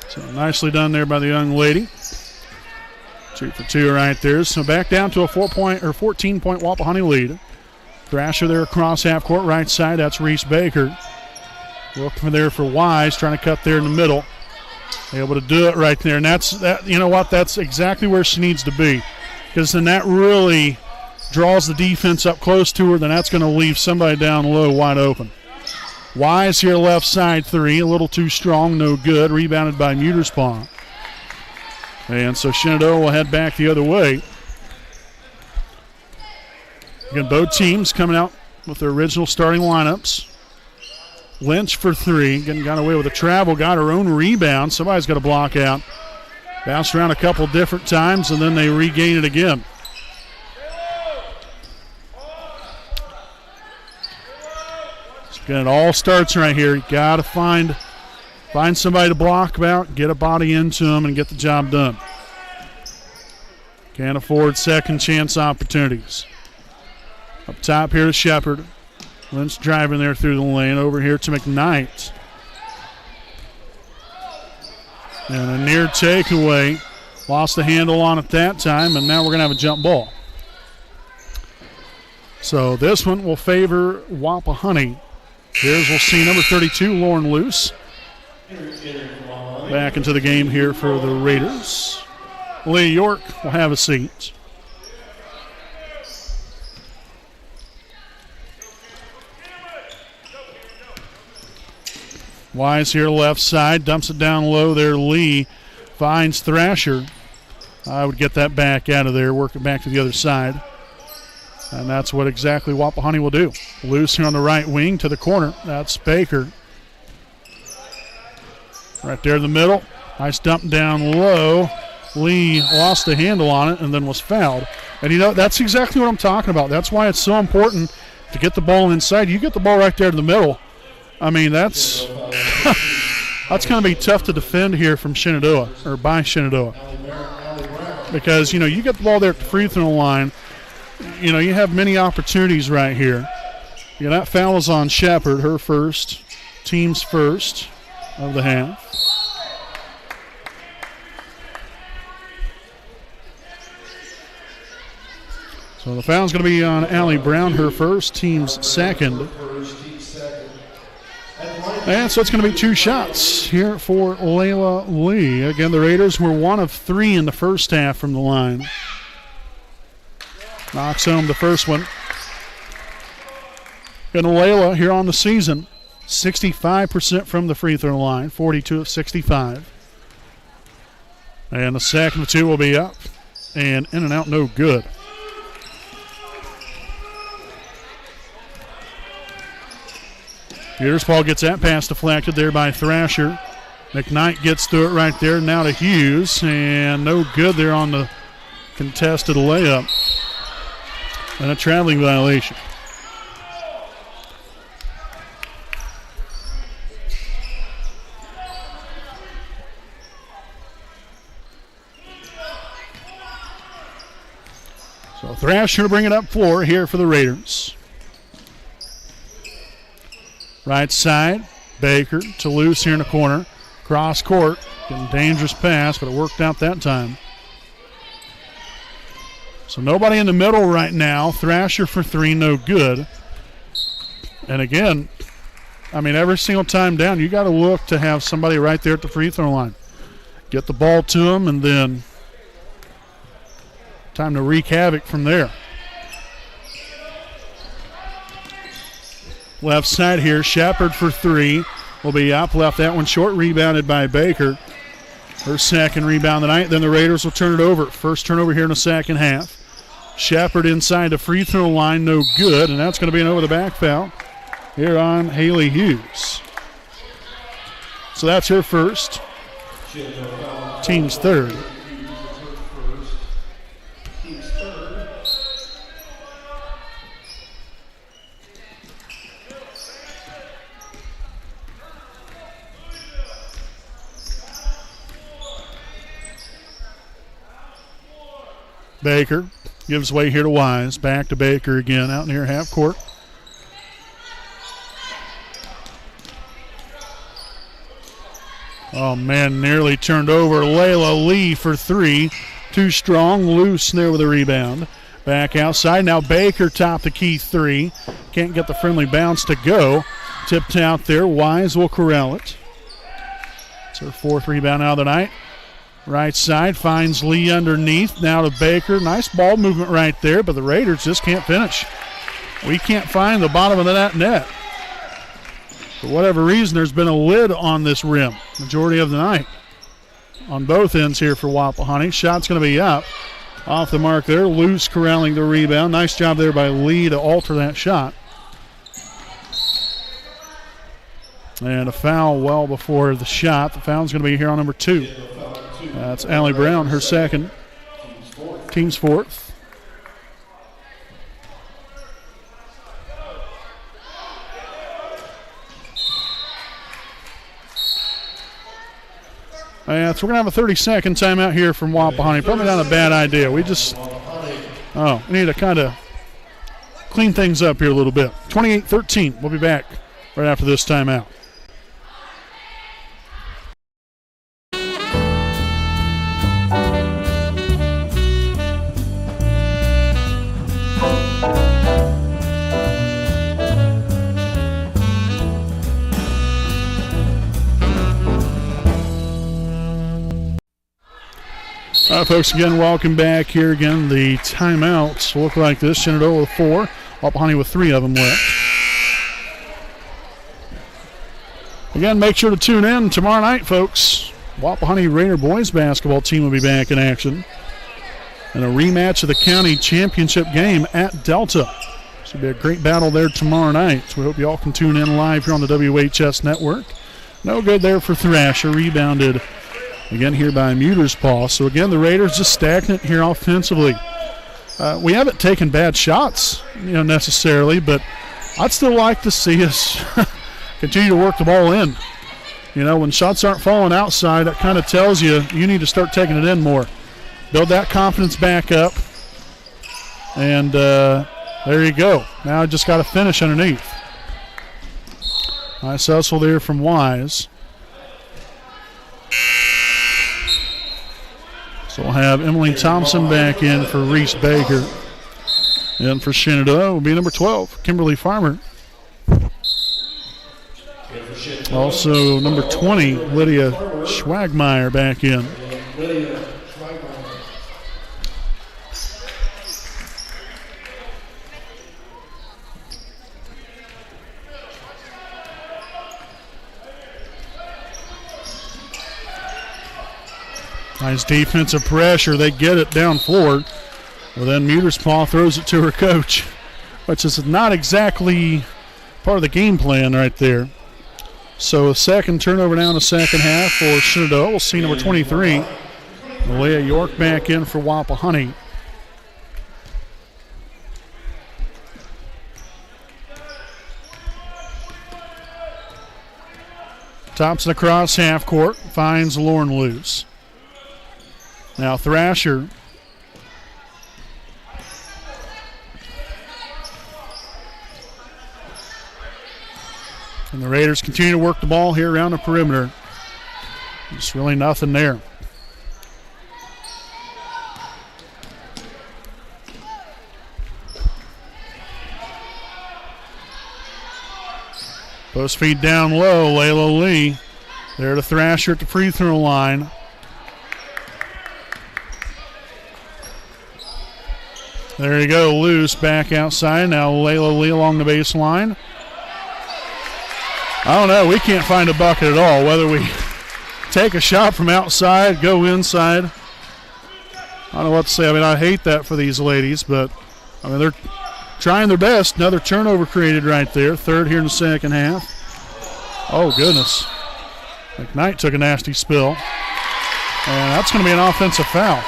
So nicely done there by the young lady. 2 for 2 right there. So back down to a 14-point Wapahani lead. Thrasher there across half court right side. That's Reese Baker. Looking there for Wise, trying to cut there in the middle. Able to do it right there. And that. You know what? That's exactly where she needs to be. Because then that really draws the defense up close to her. Then that's going to leave somebody down low wide open. Wise here left side three. A little too strong, no good. Rebounded by Muterspaw. And so Shenandoah will head back the other way. Again, both teams coming out with their original starting lineups. Lynch for three. Again, got away with a travel, got her own rebound. Somebody's got to block out. Bounced around a couple different times, and then they regain it again. Again, it all starts right here. You got to find somebody to block about, get a body into them, and get the job done. Can't afford second chance opportunities. Up top here to Shepard. Lynch driving there through the lane. Over here to McKnight. And a near takeaway. Lost the handle on it that time, and now we're going to have a jump ball. So this one will favor Wapahani. We'll see number 32, Lauren Luce. Back into the game here for the Raiders. Lee York will have a seat. Wise here left side, dumps it down low there. Lee finds Thrasher. I would get that back out of there, work it back to the other side. And that's what exactly Wapahani will do. Loose here on the right wing to the corner. That's Baker. Right there in the middle. Nice dump down low. Lee lost the handle on it and then was fouled. And, you know, that's exactly what I'm talking about. That's why it's so important to get the ball inside. You get the ball right there in the middle. I mean, that's that's going to be tough to defend here from Shenandoah, or by Shenandoah. Because, you know, you get the ball there at the free throw line. You know, you have many opportunities right here. Yeah, that foul is on Shepard, her first, team's first of the half. So the foul's going to be on Allie Brown, her first, team's second. And so it's going to be two shots here for Layla Lee. Again, the Raiders were 1 of 3 in the first half from the line. Knocks home the first one. And Layla here on the season, 65% from the free throw line, 42 of 65. And the second of two will be up and in and out, no good. Muterspaw gets that pass deflected there by Thrasher. McKnight gets through it right there. Now to Hughes, and no good there on the contested layup. And a traveling violation. So Thrasher to bring it up floor here for the Raiders. Right side, Baker to Luce here in the corner. Cross court, getting a dangerous pass, but it worked out that time. So nobody in the middle right now. Thrasher for three, no good. And again, I mean, every single time down, you got to look to have somebody right there at the free throw line. Get the ball to them, and then time to wreak havoc from there. Left side here, Shepard for three. Will be up, left that one short, rebounded by Baker. Her second rebound tonight, then the Raiders will turn it over. First turnover here in the second half. Shepard inside the free throw line, no good, and that's going to be an over the back foul here on Haley Hughes. So that's her first. Team's third. Baker gives way here to Wise. Back to Baker again out near half court. Oh, man, nearly turned over. Layla Lee for three. Too strong. Loose there with a rebound. Back outside. Now Baker top the key three. Can't get the friendly bounce to go. Tipped out there. Wise will corral it. It's her fourth rebound out of the night. Right side finds Lee underneath. Now to Baker. Nice ball movement right there, but the Raiders just can't finish. We can't find the bottom of that net. For whatever reason, there's been a lid on this rim majority of the night on both ends here for Wapahani. Shot's going to be up. Off the mark there. Loose corralling the rebound. Nice job there by Lee to alter that shot. And a foul well before the shot. The foul's going to be here on number two. That's Allie Brown, her second. Team's fourth. So we're going to have a 30-second timeout here from Wapahani. Probably not a bad idea. We need to kind of clean things up here a little bit. 28-13. We'll be back right after this timeout. All right, folks, again, welcome back here again. The timeouts look like this. Shenandoah with 4, Wapahani with 3 of them left. Again, make sure to tune in tomorrow night, folks. Wapahani Raider boys basketball team will be back in action. And a rematch of the county championship game at Delta. Should be a great battle there tomorrow night. So we hope you all can tune in live here on the WHS network. No good there for Thrasher. Rebounded again here by Muterspaw. So again, the Raiders just stagnant here offensively. We haven't taken bad shots, necessarily, but I'd still like to see us continue to work the ball in. When shots aren't falling outside, that kind of tells you need to start taking it in more. Build that confidence back up. And there you go. Now I just got to finish underneath. Nice hustle there from Wise. So we'll have Emily Thompson back in for Reese Baker. And for Shenandoah will be number 12, Kimberly Farmer. Also number 20, Lydia Schwagmeyer back in. Nice defensive pressure. They get it down floor. Well, then Muterspaw throws it to her coach, which is not exactly part of the game plan right there. So a second turnover now in the second half for Shenandoah. We'll see number 23, Leah York, back in for Wapahani. Thompson across half court, finds Lauren Luce. Now Thrasher Raiders continue to work the ball here around the perimeter. Just really nothing there. Post feed down low. Layla Lee there to Thrasher at the free throw line. There you go, loose back outside. Now Layla Lee along the baseline. I don't know, we can't find a bucket at all. Whether we take a shot from outside, go inside. I don't know what to say. I mean, I hate that for these ladies, but I mean, they're trying their best. Another turnover created right there. Third here in the second half. Oh, goodness. McKnight took a nasty spill. And that's going to be an offensive foul.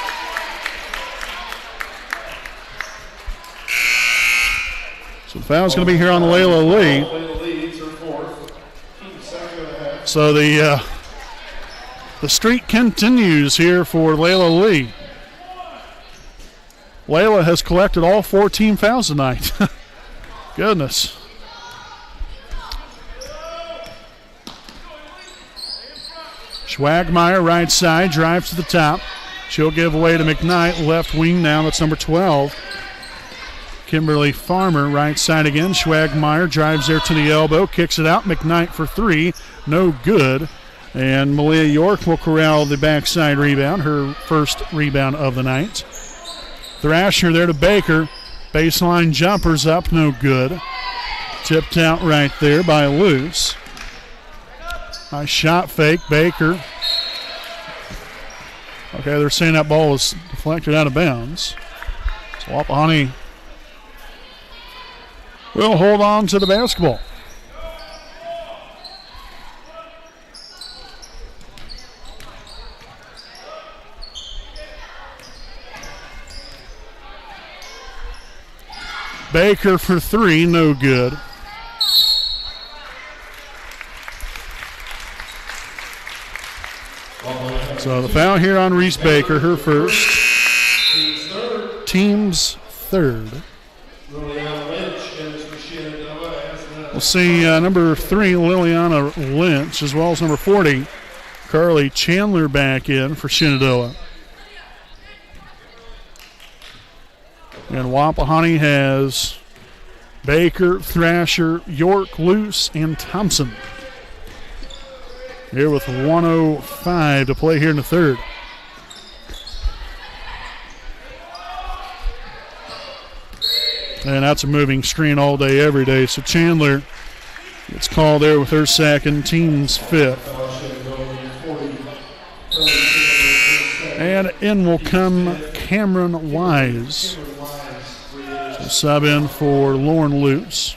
So the foul's going to be here on Layla Lee. So the streak continues here for Layla Lee. Layla has collected all 14 fouls tonight. Goodness. Schwagmeyer, right side, drives to the top. She'll give away to McKnight, left wing now. That's number 12. Kimberly Farmer, right side again. Schwagmeyer drives there to the elbow, kicks it out. McKnight for three, no good. And Malia York will corral the backside rebound, her first rebound of the night. Thrasher there to Baker. Baseline jumpers up, no good. Tipped out right there by Luce. Nice shot fake, Baker. Okay, they're saying that ball was deflected out of bounds. So Wapahani will hold on to the basketball. Baker for three, no good. So the foul here on Reese Baker, her first. Team's third. We'll see number 3, Liliana Lynch, as well as number 40, Carly Chandler back in for Shenandoah. And Wapahani has Baker, Thrasher, York, Luce, and Thompson. Here with 1:05 to play here in the third. And that's a moving screen all day, every day. So Chandler gets called there with her second, team's fifth. And in will come Cameron Wise. So sub in for Lauren Luce.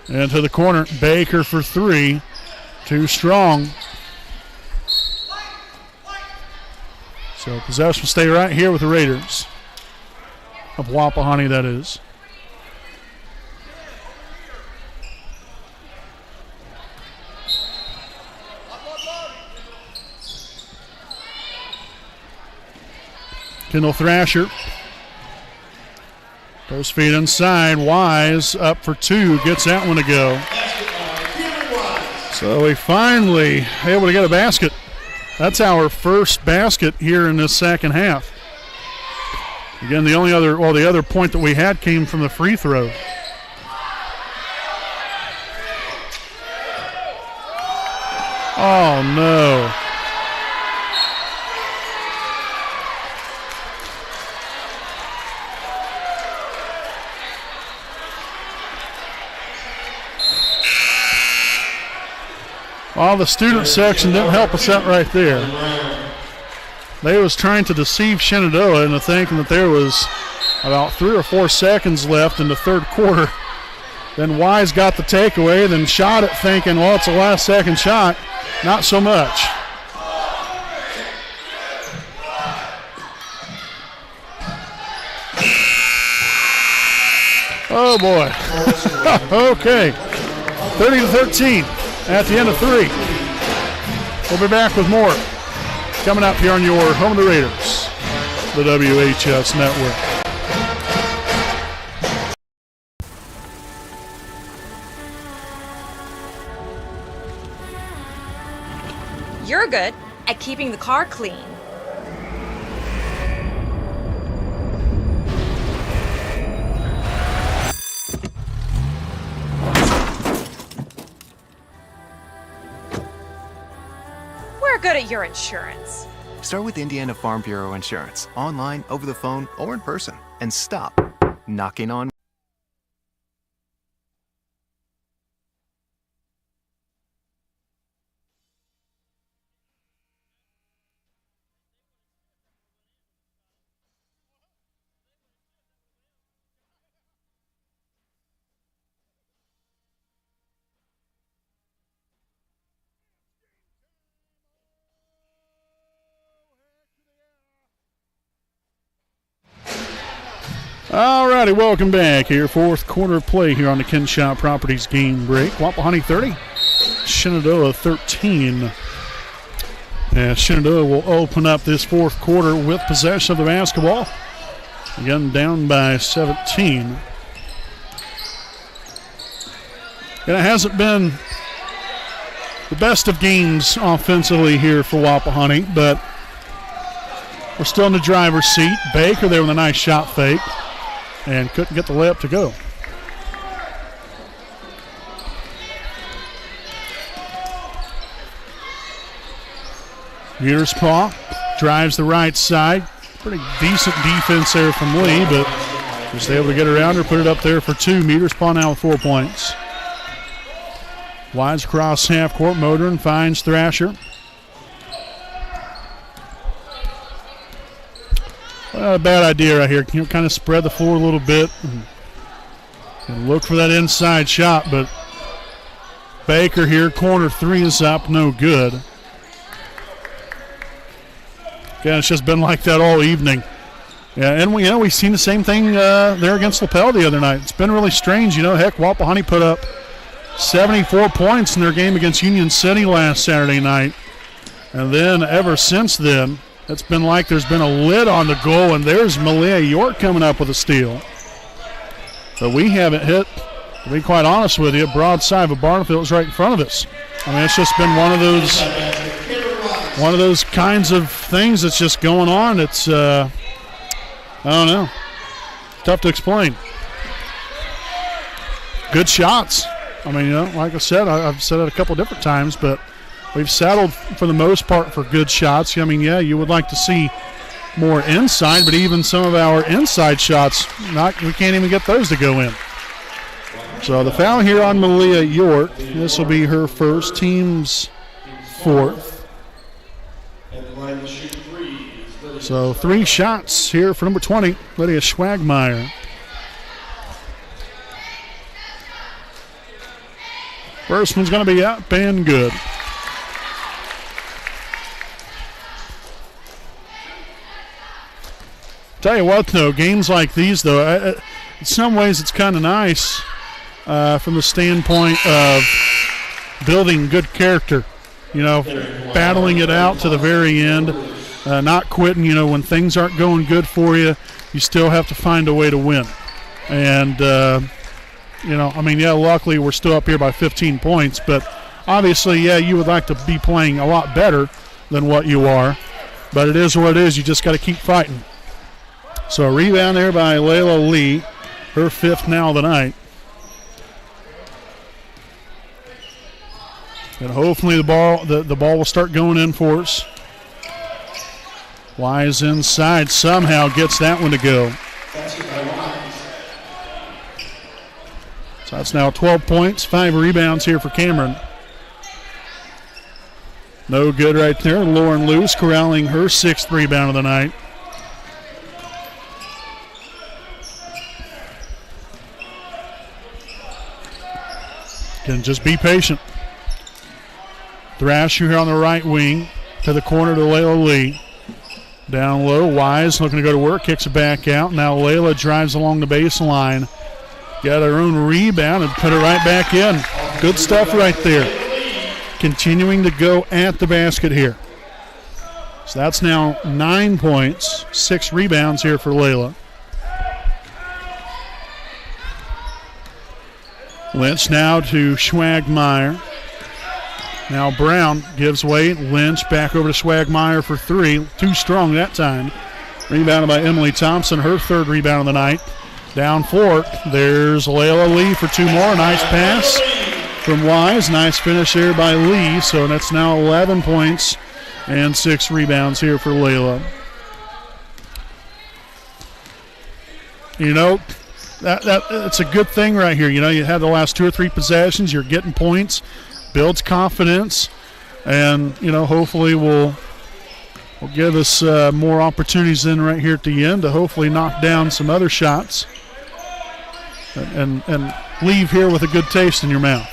And to the corner, Baker for three. Too strong. So possession will stay right here with the Raiders. Of Wapahani, that is. Kendall Thrasher. Post feed inside. Wise up for two. Gets that one to go. So we finally able to get a basket. That's our first basket here in this second half. Again, the other point that we had came from the free throw. Oh, no. Well, the student section didn't help us out right there. They was trying to deceive Shenandoah into thinking that there was about 3 or 4 seconds left in the third quarter. Then Wise got the takeaway, then shot it thinking, well, it's a last second shot. Not so much. Oh, boy. Okay. 30-13. at the end of 3. We'll be back with more coming up here on your Home of the Raiders, the WHS Network. You're good at keeping the car clean. We're good at your insurance. Start with Indiana Farm Bureau Insurance, online, over the phone, or in person, and stop knocking on. All righty, welcome back here. Fourth quarter play here on the Kenshaw Properties game break. Wapahani 30, Shenandoah 13. And Shenandoah will open up this fourth quarter with possession of the basketball. Again, down by 17. And it hasn't been the best of games offensively here for Wapahani, but we're still in the driver's seat. Baker there with a nice shot fake and couldn't get the layup to go. Meterspaw drives the right side. Pretty decent defense there from Lee, but just able to get around her, put it up there for 2. Meterspaw now with 4 points. Wides across half court. Modern finds Thrasher. Well, a bad idea right here. Kind of spread the floor a little bit and look for that inside shot, but Baker here, corner 3 is up, no good. Yeah, it's just been like that all evening. Yeah, and we've seen the same thing there against LaPel the other night. It's been really strange. Heck, Wapahani put up 74 points in their game against Union City last Saturday night. And then ever since then, it's been like there's been a lid on the goal, and there's Malia York coming up with a steal. But we haven't hit, to be quite honest with you, broadside of Barnfield's right in front of us. I mean, it's just been one of those kinds of things that's just going on. It's, I don't know, tough to explain. Good shots. I mean, like I said, I've said it a couple different times, but we've settled for the most part for good shots. I mean, yeah, you would like to see more inside, but even some of our inside shots, we can't even get those to go in. So the foul here on Malia York. This will be her first, team's 4th. So 3 shots here for number 20, Lydia Schwagmeyer. First one's going to be up and good. Tell you what, though, games like these, though, in some ways it's kind of nice from the standpoint of building good character. Battling it out to the very end, not quitting. When things aren't going good for you, you still have to find a way to win. And, luckily we're still up here by 15 points, but obviously, you would like to be playing a lot better than what you are. But it is what it is. You just got to keep fighting. So a rebound there by Layla Lee, her 5th now of the night. And hopefully the ball will start going in for us. Wise inside, somehow gets that one to go. So that's now 12 points, 5 rebounds here for Cameron. No good right there. Lauren Luce corralling her 6th rebound of the night. Can just be patient. Thrasher here on the right wing to the corner to Layla Lee. Down low, Wise looking to go to work, kicks it back out. Now Layla drives along the baseline. Got her own rebound and put it right back in. Good stuff right there. continuing to go at the basket here. So that's now 9 points, 6 rebounds here for Layla. Lynch now to Schwagmeyer. Now Brown gives way. Lynch back over to Schwagmeyer for 3. Too strong that time. Rebounded by Emily Thompson, her 3rd rebound of the night. Down floor, there's Layla Lee for 2 more. Nice pass from Wise. Nice finish here by Lee. So that's now 11 points and 6 rebounds here for Layla. You know, that's a good thing right here. You know, you had the last 2 or 3 possessions. You're getting points. Builds confidence. And, you know, hopefully will give us more opportunities then right here at the end to hopefully knock down some other shots and leave here with a good taste in your mouth.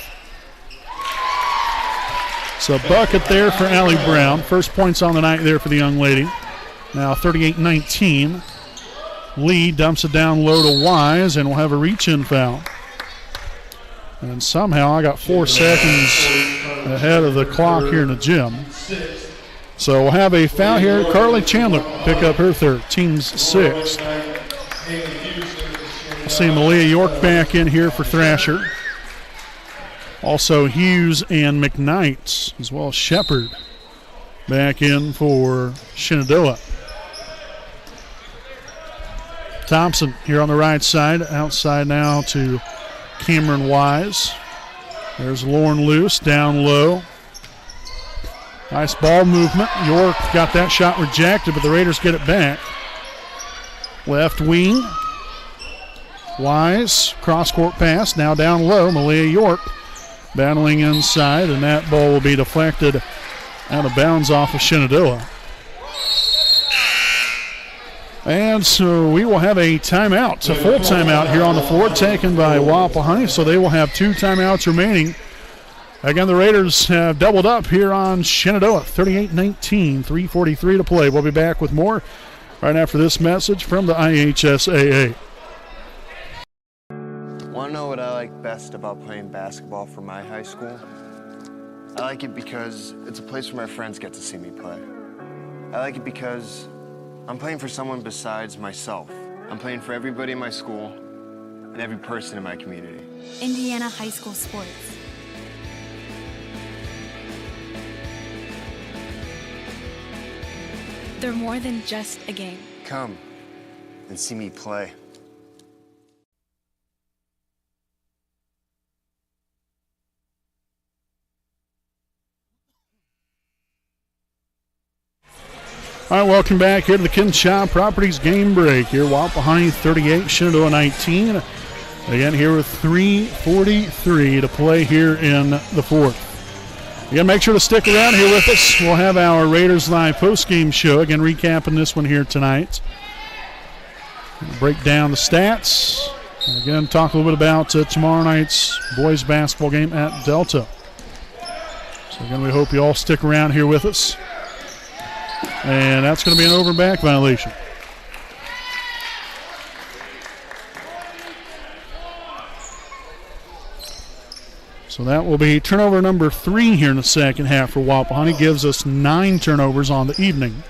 So bucket there for Allie Brown. First points on the night there for the young lady. Now 38-19. Lee dumps it down low to Wise, and we'll have a reach-in foul. And somehow I got 4 seconds ahead of the clock here in the gym. So we'll have a foul here. Carly Chandler pick up her 3rd, team's 6th. We'll see Malia York back in here for Thrasher. Also Hughes and McKnight, as well as Shepard back in for Shenandoah. Thompson here on the right side. Outside now to Cameron Wise. There's Lauren Luce down low. Nice ball movement. York got that shot rejected, but the Raiders get it back. Left wing. Wise, cross-court pass, now down low. Malia York battling inside, and that ball will be deflected out of bounds off of Shenandoah. And so we will have a timeout, a full timeout here on the floor taken by Wapahani, so they will have 2 timeouts remaining. Again, the Raiders have doubled up here on Shenandoah, 38-19, 3:43 to play. We'll be back with more right after this message from the IHSAA. Want to know what I like best about playing basketball for my high school? I like it because it's a place where my friends get to see me play. I like it because I'm playing for someone besides myself. I'm playing for everybody in my school and every person in my community. Indiana high school sports. They're more than just a game. Come and see me play. All right, welcome back here to the Kinshaw Properties game break. Here, Wapahani 38, Shenandoah 19. Again, here with 3:43 to play here in the 4th. Again, make sure to stick around here with us. We'll have our Raiders Live postgame show. Again, recapping this one here tonight. We'll break down the stats. And again, talk a little bit about tomorrow night's boys basketball game at Delta. So again, we hope you all stick around here with us. And that's going to be an over and back violation. So that will be turnover number 3 here in the second half for Wapahani. Gives us 9 turnovers on the evening.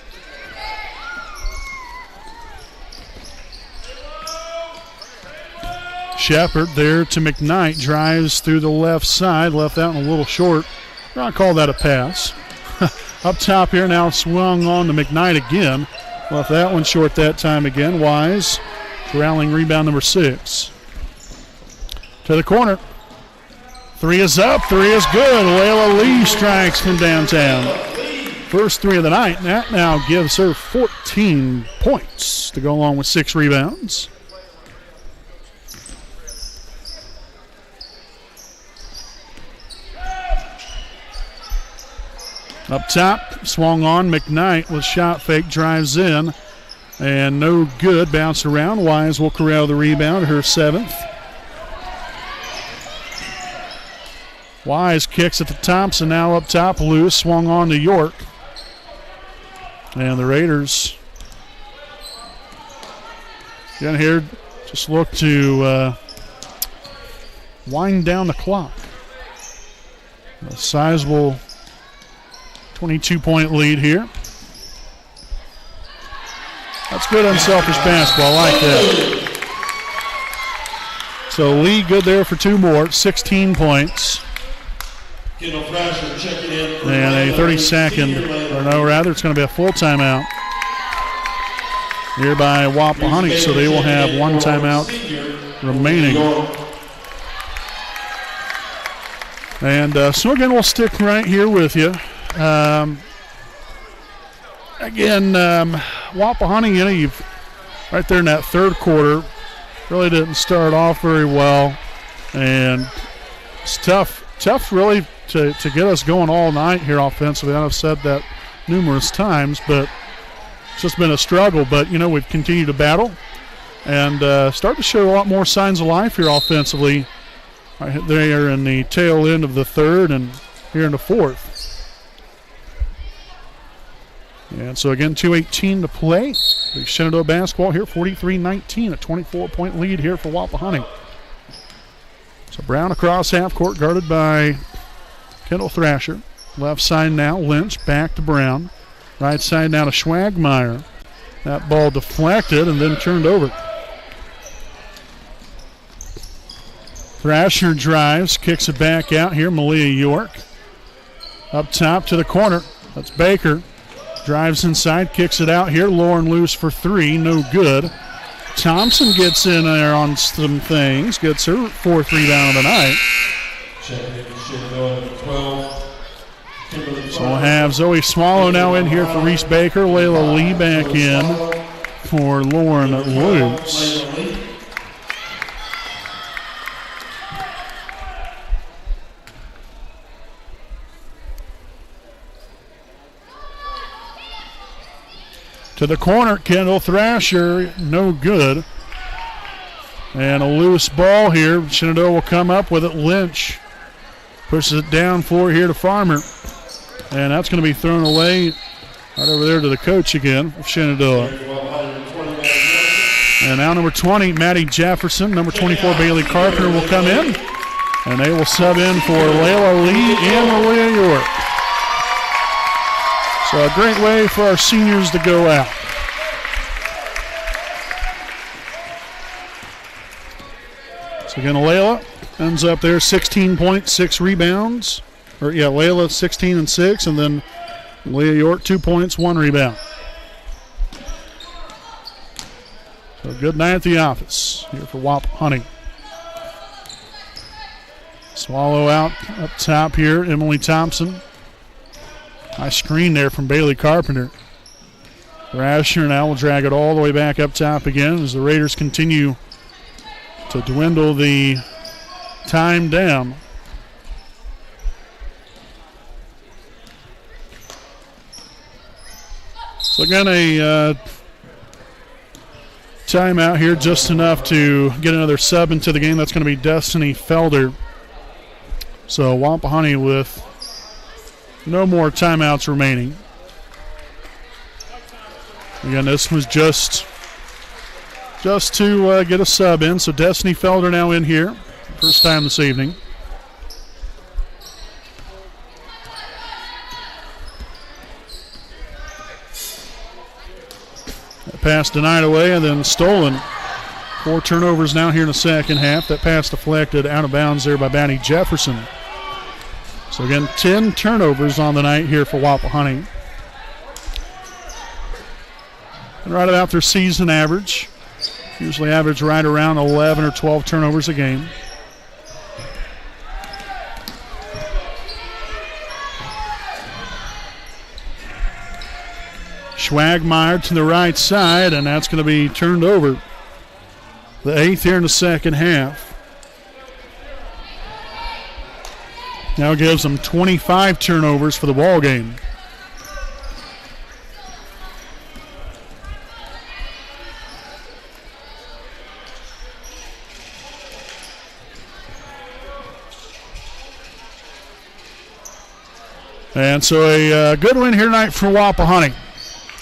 Shepard there to McKnight. Drives through the left side. Left that one a little short. We're going to call that a pass. Up top here now, swung on to McKnight again. Left that one short that time again. Wise corralling rebound number 6. To the corner. 3 is up, 3 is good. Layla Lee strikes from downtown. First 3 of the night. That now gives her 14 points to go along with 6 rebounds. Up top, swung on. McKnight with shot fake, drives in. And no good, bounce around. Wise will corral the rebound, her 7th. Wise kicks it to Thompson, now up top, loose, swung on to York. And the Raiders, again here, just look to wind down the clock. A sizable 22-point lead here. That's good unselfish basketball. I like that. So Lee good there for 2 more, 16 points. And a 30-second, or no, rather it's going to be a full timeout here by Wapahani, so they will have 1 timeout remaining. And so again, we'll stick right here with you. Again, Wapahani, you've right there in that third quarter, really didn't start off very well, and it's tough really to get us going all night here offensively. I've said that numerous times, but it's just been a struggle. But, we've continued to battle and start to show a lot more signs of life here offensively. Right there in the tail end of the third and here in the fourth. And so again, 2:18 to play. The Shenandoah basketball here, 43-19, a 24-point lead here for Wapahani. So Brown across half court, guarded by Kendall Thrasher. Left side now, Lynch back to Brown. Right side now to Schwagmeyer. That ball deflected and then turned over. Thrasher drives, kicks it back out here. Malia York up top to the corner. That's Baker. Drives inside, kicks it out here. Lauren loose for 3, no good. Thompson gets in there on some things, gets her 4th rebound of the night. So we'll have Zoe Swallow now in here for Reese Baker. Layla Lee back in for Lauren Luce. To the corner, Kendall Thrasher, no good. And a loose ball here. Shenandoah will come up with it. Lynch pushes it down floor here to Farmer. And that's going to be thrown away right over there to the coach again of Shenandoah. And now number 20, Maddie Jefferson. Number 24, Bailey Carpenter will come in. And they will sub in for Layla Lee and Malia York. So a great way for our seniors to go out. So again, Layla ends up there, 16 points, 6 rebounds. Layla 16 and 6, and then Leah York 2 points, 1 rebound. So good night at the office here for Wapahani. Swallow out up top here, Emily Thompson. Nice screen there from Bailey Carpenter. Thrasher now will drag it all the way back up top again as the Raiders continue to dwindle the time down. So again, a timeout here, just enough to get another sub into the game. That's going to be Destiny Felder. So Wapahani with no more timeouts remaining. Again, this was just to get a sub in. So Destiny Felder now in here. First time this evening. That pass denied away and then stolen. 4 turnovers now here in the second half. That pass deflected out of bounds there by Maddie Jefferson. So again, 10 turnovers on the night here for Wapahani. And right about their season average. Usually average right around 11 or 12 turnovers a game. Schwagmeyer to the right side, and that's going to be turned over. The 8th here in the second half. Now gives them 25 turnovers for the ball game. And so a good win here tonight for Wapahani.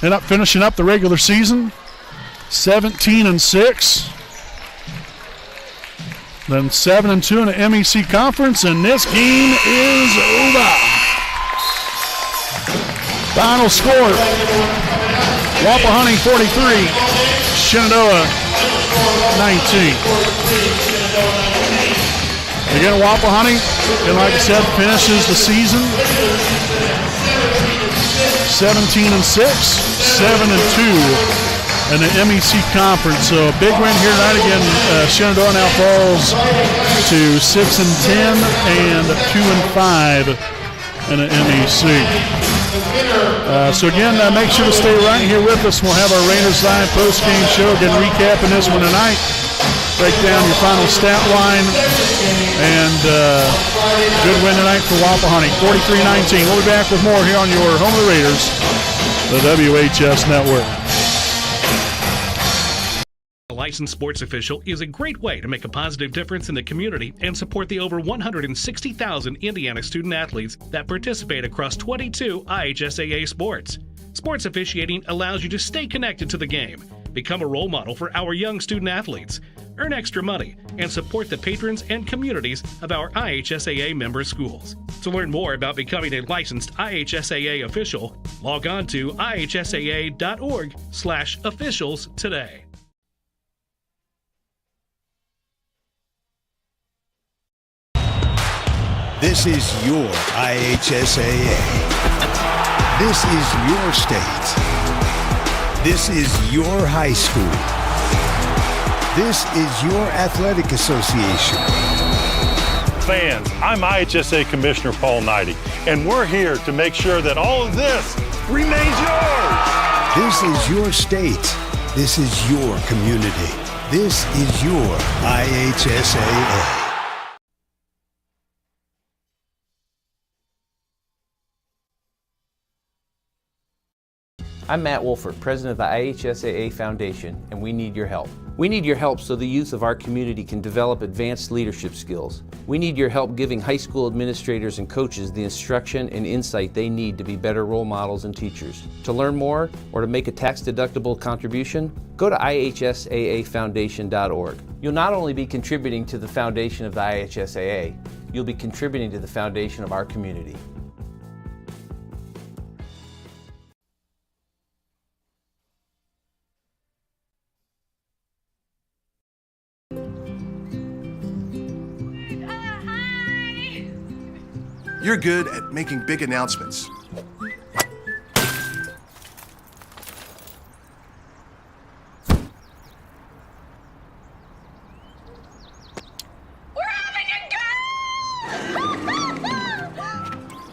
End up finishing up the regular season 17-6. Then 7-2 in the MEC conference, and this game is over. Final score, Wapahani 43, Shenandoah 19. Again, Wapahani, and like I said, finishes the season 17-6, 7-2 in the MEC Conference. So a big win here tonight. Again, Shenandoah now falls to 6-10 and 2-5 in the MEC. So again, make sure to stay right here with us. We'll have our Raiders Live post-game show. Again, recapping this one tonight. Break down your final stat line. And good win tonight for Wapahani, 43-19. We'll be back with more here on your home of the Raiders, the WHS Network. A licensed sports official is a great way to make a positive difference in the community and support the over 160,000 Indiana student athletes that participate across 22 IHSAA sports. Sports officiating allows you to stay connected to the game, become a role model for our young student athletes, earn extra money, and support the patrons and communities of our IHSAA member schools. To learn more about becoming a licensed IHSAA official, log on to ihsaa.org/officials today. This is your IHSAA. This is your state. This is your high school. This is your athletic association. Fans, I'm IHSA Commissioner Paul Knighty, and we're here to make sure that all of this remains yours. This is your state. This is your community. This is your IHSAA. I'm Matt Wolford, president of the IHSAA Foundation, and we need your help. We need your help so the youth of our community can develop advanced leadership skills. We need your help giving high school administrators and coaches the instruction and insight they need to be better role models and teachers. To learn more or to make a tax-deductible contribution, go to ihsaafoundation.org. You'll not only be contributing to the foundation of the IHSAA, you'll be contributing to the foundation of our community. You're good at making big announcements.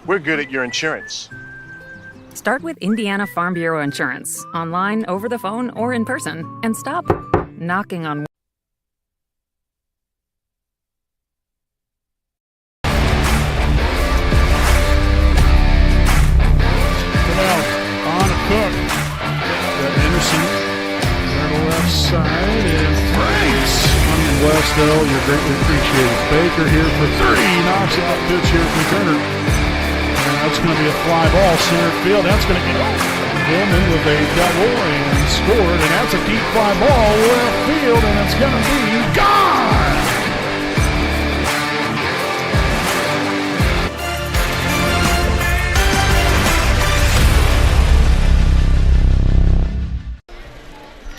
We're good at your insurance. Start with Indiana Farm Bureau Insurance, online, over the phone, or in person, and stop knocking on Westville, you're greatly appreciated. Baker here for 30, knocks out pitch here from Turner. And that's going to be a fly ball center field. That's going to get Hillman with a double and scored. And that's a deep fly ball left field, and it's going to be gone.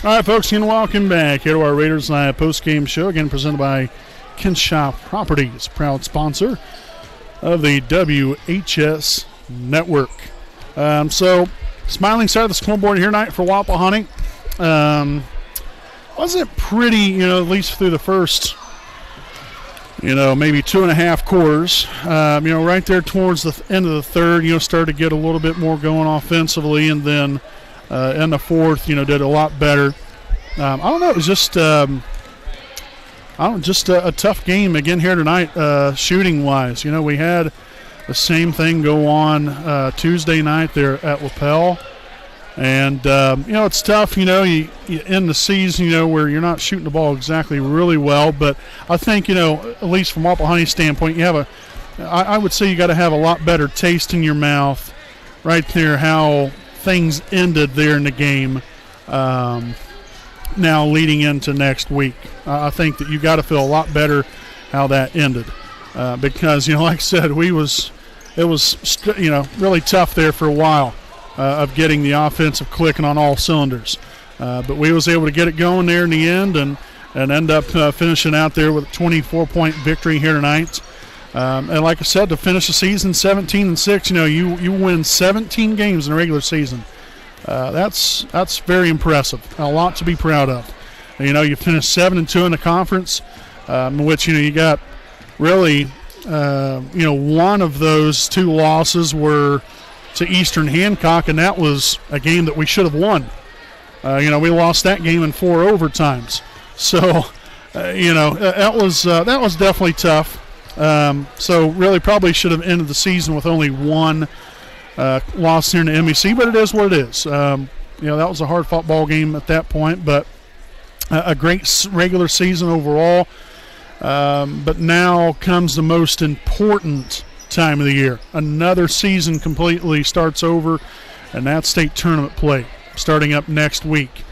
All right, folks, and welcome back here to our Raiders Live post-game show, again presented by Kinshaw Properties, proud sponsor of the WHS Network. So, smiling side of the scoreboard here tonight for Wapahani. Wasn't pretty, at least through the first, maybe 2.5 quarters. Right there towards the end of the third, started to get a little bit more going offensively, and then in the fourth, did a lot better. I don't know. It was just, a tough game again here tonight, shooting-wise. We had the same thing go on Tuesday night there at Lapel, and it's tough. You end the season, where you're not shooting the ball exactly really well. But I think, at least from Wapahani's standpoint, you have I would say you got to have a lot better taste in your mouth right there. How things ended there in the game now leading into next week. I think that you got to feel a lot better how that ended because, like I said, it was really tough there for a while. of getting the offensive clicking on all cylinders. But we was able to get it going there in the end and end up finishing out there with a 24-point victory here tonight. And like I said, to finish the season 17-6, you win 17 games in a regular season. That's very impressive. A lot to be proud of. You finished 7-2 in the conference, in which you got really one of those 2 losses were to Eastern Hancock, and that was a game that we should have won. We lost that game in 4 overtimes. So, that was definitely tough. So really probably should have ended the season with only 1 loss here in the MEC, but it is what it is. That was a hard-fought ball game at that point, but a great regular season overall. But now comes the most important time of the year. Another season completely starts over, and that's state tournament play starting up next week.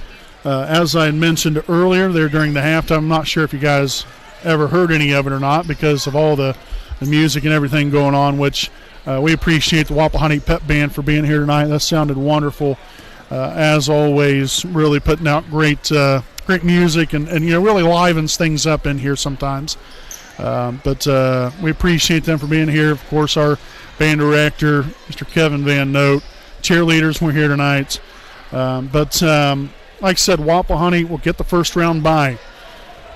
As I had mentioned earlier there during the halftime, I'm not sure if you guys ever heard any of it or not because of all the music and everything going on, which we appreciate the Wapahani Pep Band for being here tonight. That sounded wonderful. As always, really putting out great music and really livens things up in here sometimes. But we appreciate them for being here. Of course, our band director, Mr. Kevin Van Note, cheerleaders were here tonight. But like I said, Wapahani will get the first round bye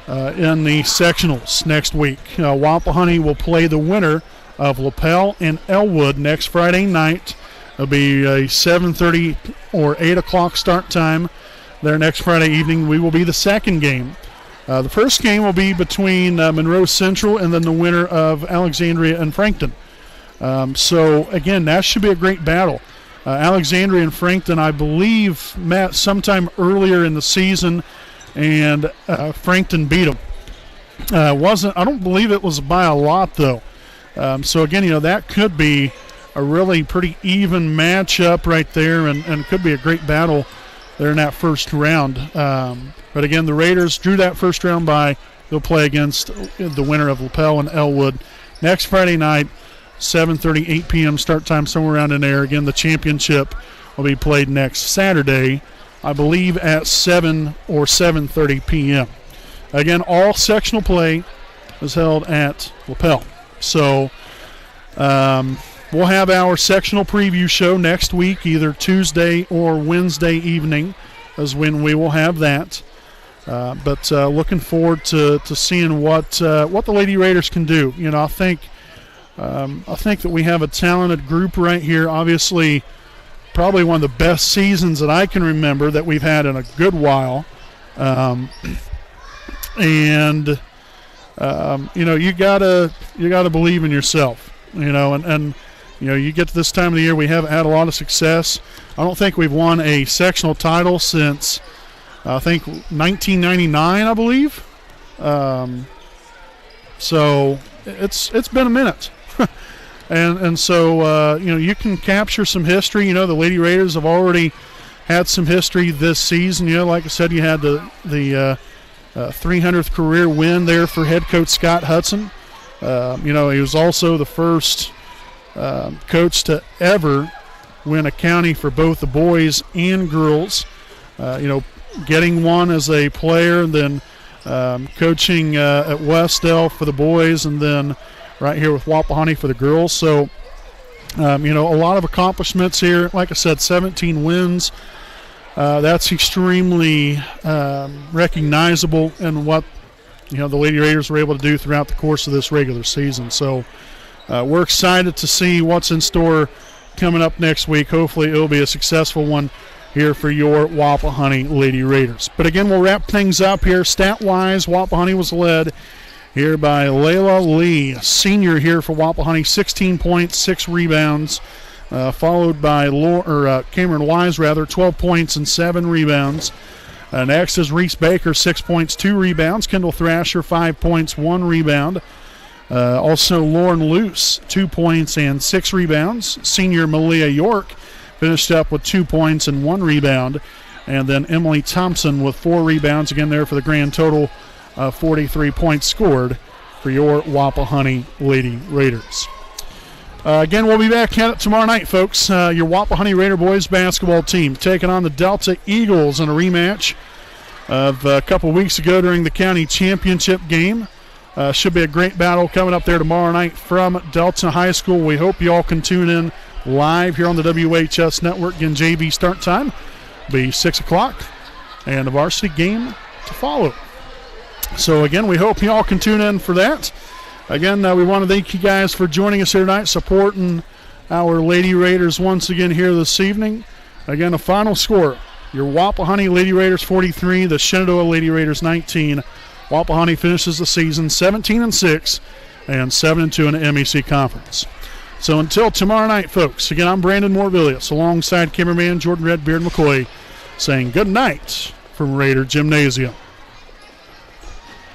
in the sectionals next week. Wapahani will play the winner of LaPel and Elwood next Friday night. It'll be a 7:30 or 8 o'clock start time there next Friday evening. We will be the second game. The first game will be between Monroe Central and then the winner of Alexandria and Frankton. So, again, that should be a great battle. Alexandria and Frankton, I believe, met sometime earlier in the season, and Frankton beat them. I don't believe it was by a lot, though. So, again, that could be a really pretty even matchup right there and could be a great battle there in that first round. But, again, the Raiders drew that first round bye. They'll play against the winner of LaPel and Elwood next Friday night, 7:30, 8 p.m. start time, somewhere around in there. Again, the championship will be played next Saturday, I believe at 7 or 7:30 p.m. Again, all sectional play is held at LaPel. So we'll have our sectional preview show next week, either Tuesday or Wednesday evening is when we will have that. But looking forward to seeing what the Lady Raiders can do. I think that we have a talented group right here. Obviously, probably one of the best seasons that I can remember that we've had in a good while. You gotta believe in yourself. And you get to this time of the year, we haven't had a lot of success. I don't think we've won a sectional title since I think 1999, I believe. So it's been a minute. And so you can capture some history. The Lady Raiders have already had some history this season. Like I said, you had the 300th career win there for head coach Scott Hudson. He was also the first coach to ever win a county for both the boys and girls. Getting one as a player, and then coaching at Westdale for the boys, and then right here with Wapahani for the girls. So, a lot of accomplishments here. Like I said, 17 wins. That's extremely recognizable in what, the Lady Raiders were able to do throughout the course of this regular season. So, we're excited to see what's in store coming up next week. Hopefully, it'll be a successful one here for your Wapahani Lady Raiders. But again, we'll wrap things up here. Stat-wise, Wapahani was led here by Layla Lee, senior here for Wapahani, 16 points, 6 rebounds, followed by Cameron Wise, 12 points and 7 rebounds. Next is Reese Baker, 6 points, 2 rebounds. Kendall Thrasher, 5 points, 1 rebound. Also Lauren Luce, 2 points and 6 rebounds. Senior Malia York finished up with 2 points and 1 rebound. And then Emily Thompson with 4 rebounds, again there for the grand total 43 points scored for your Wapahani Lady Raiders. Again, we'll be back at it tomorrow night, folks. Your Wapahani Raider boys basketball team taking on the Delta Eagles in a rematch of a couple weeks ago during the county championship game. Should be a great battle coming up there tomorrow night from Delta High School. We hope you all can tune in live here on the WHS Network. Again, JV start time be 6 o'clock and the varsity game to follow. So, again, we hope you all can tune in for that. Again, we want to thank you guys for joining us here tonight, supporting our Lady Raiders once again here this evening. Again, a final score, your Wapahani Lady Raiders 43, the Shenandoah Lady Raiders 19. Wapahani finishes the season 17-6 and 7-2 in the MEC Conference. So until tomorrow night, folks, again, I'm Brandon Morvillius alongside cameraman Jordan Redbeard McCoy saying good night from Raider Gymnasium.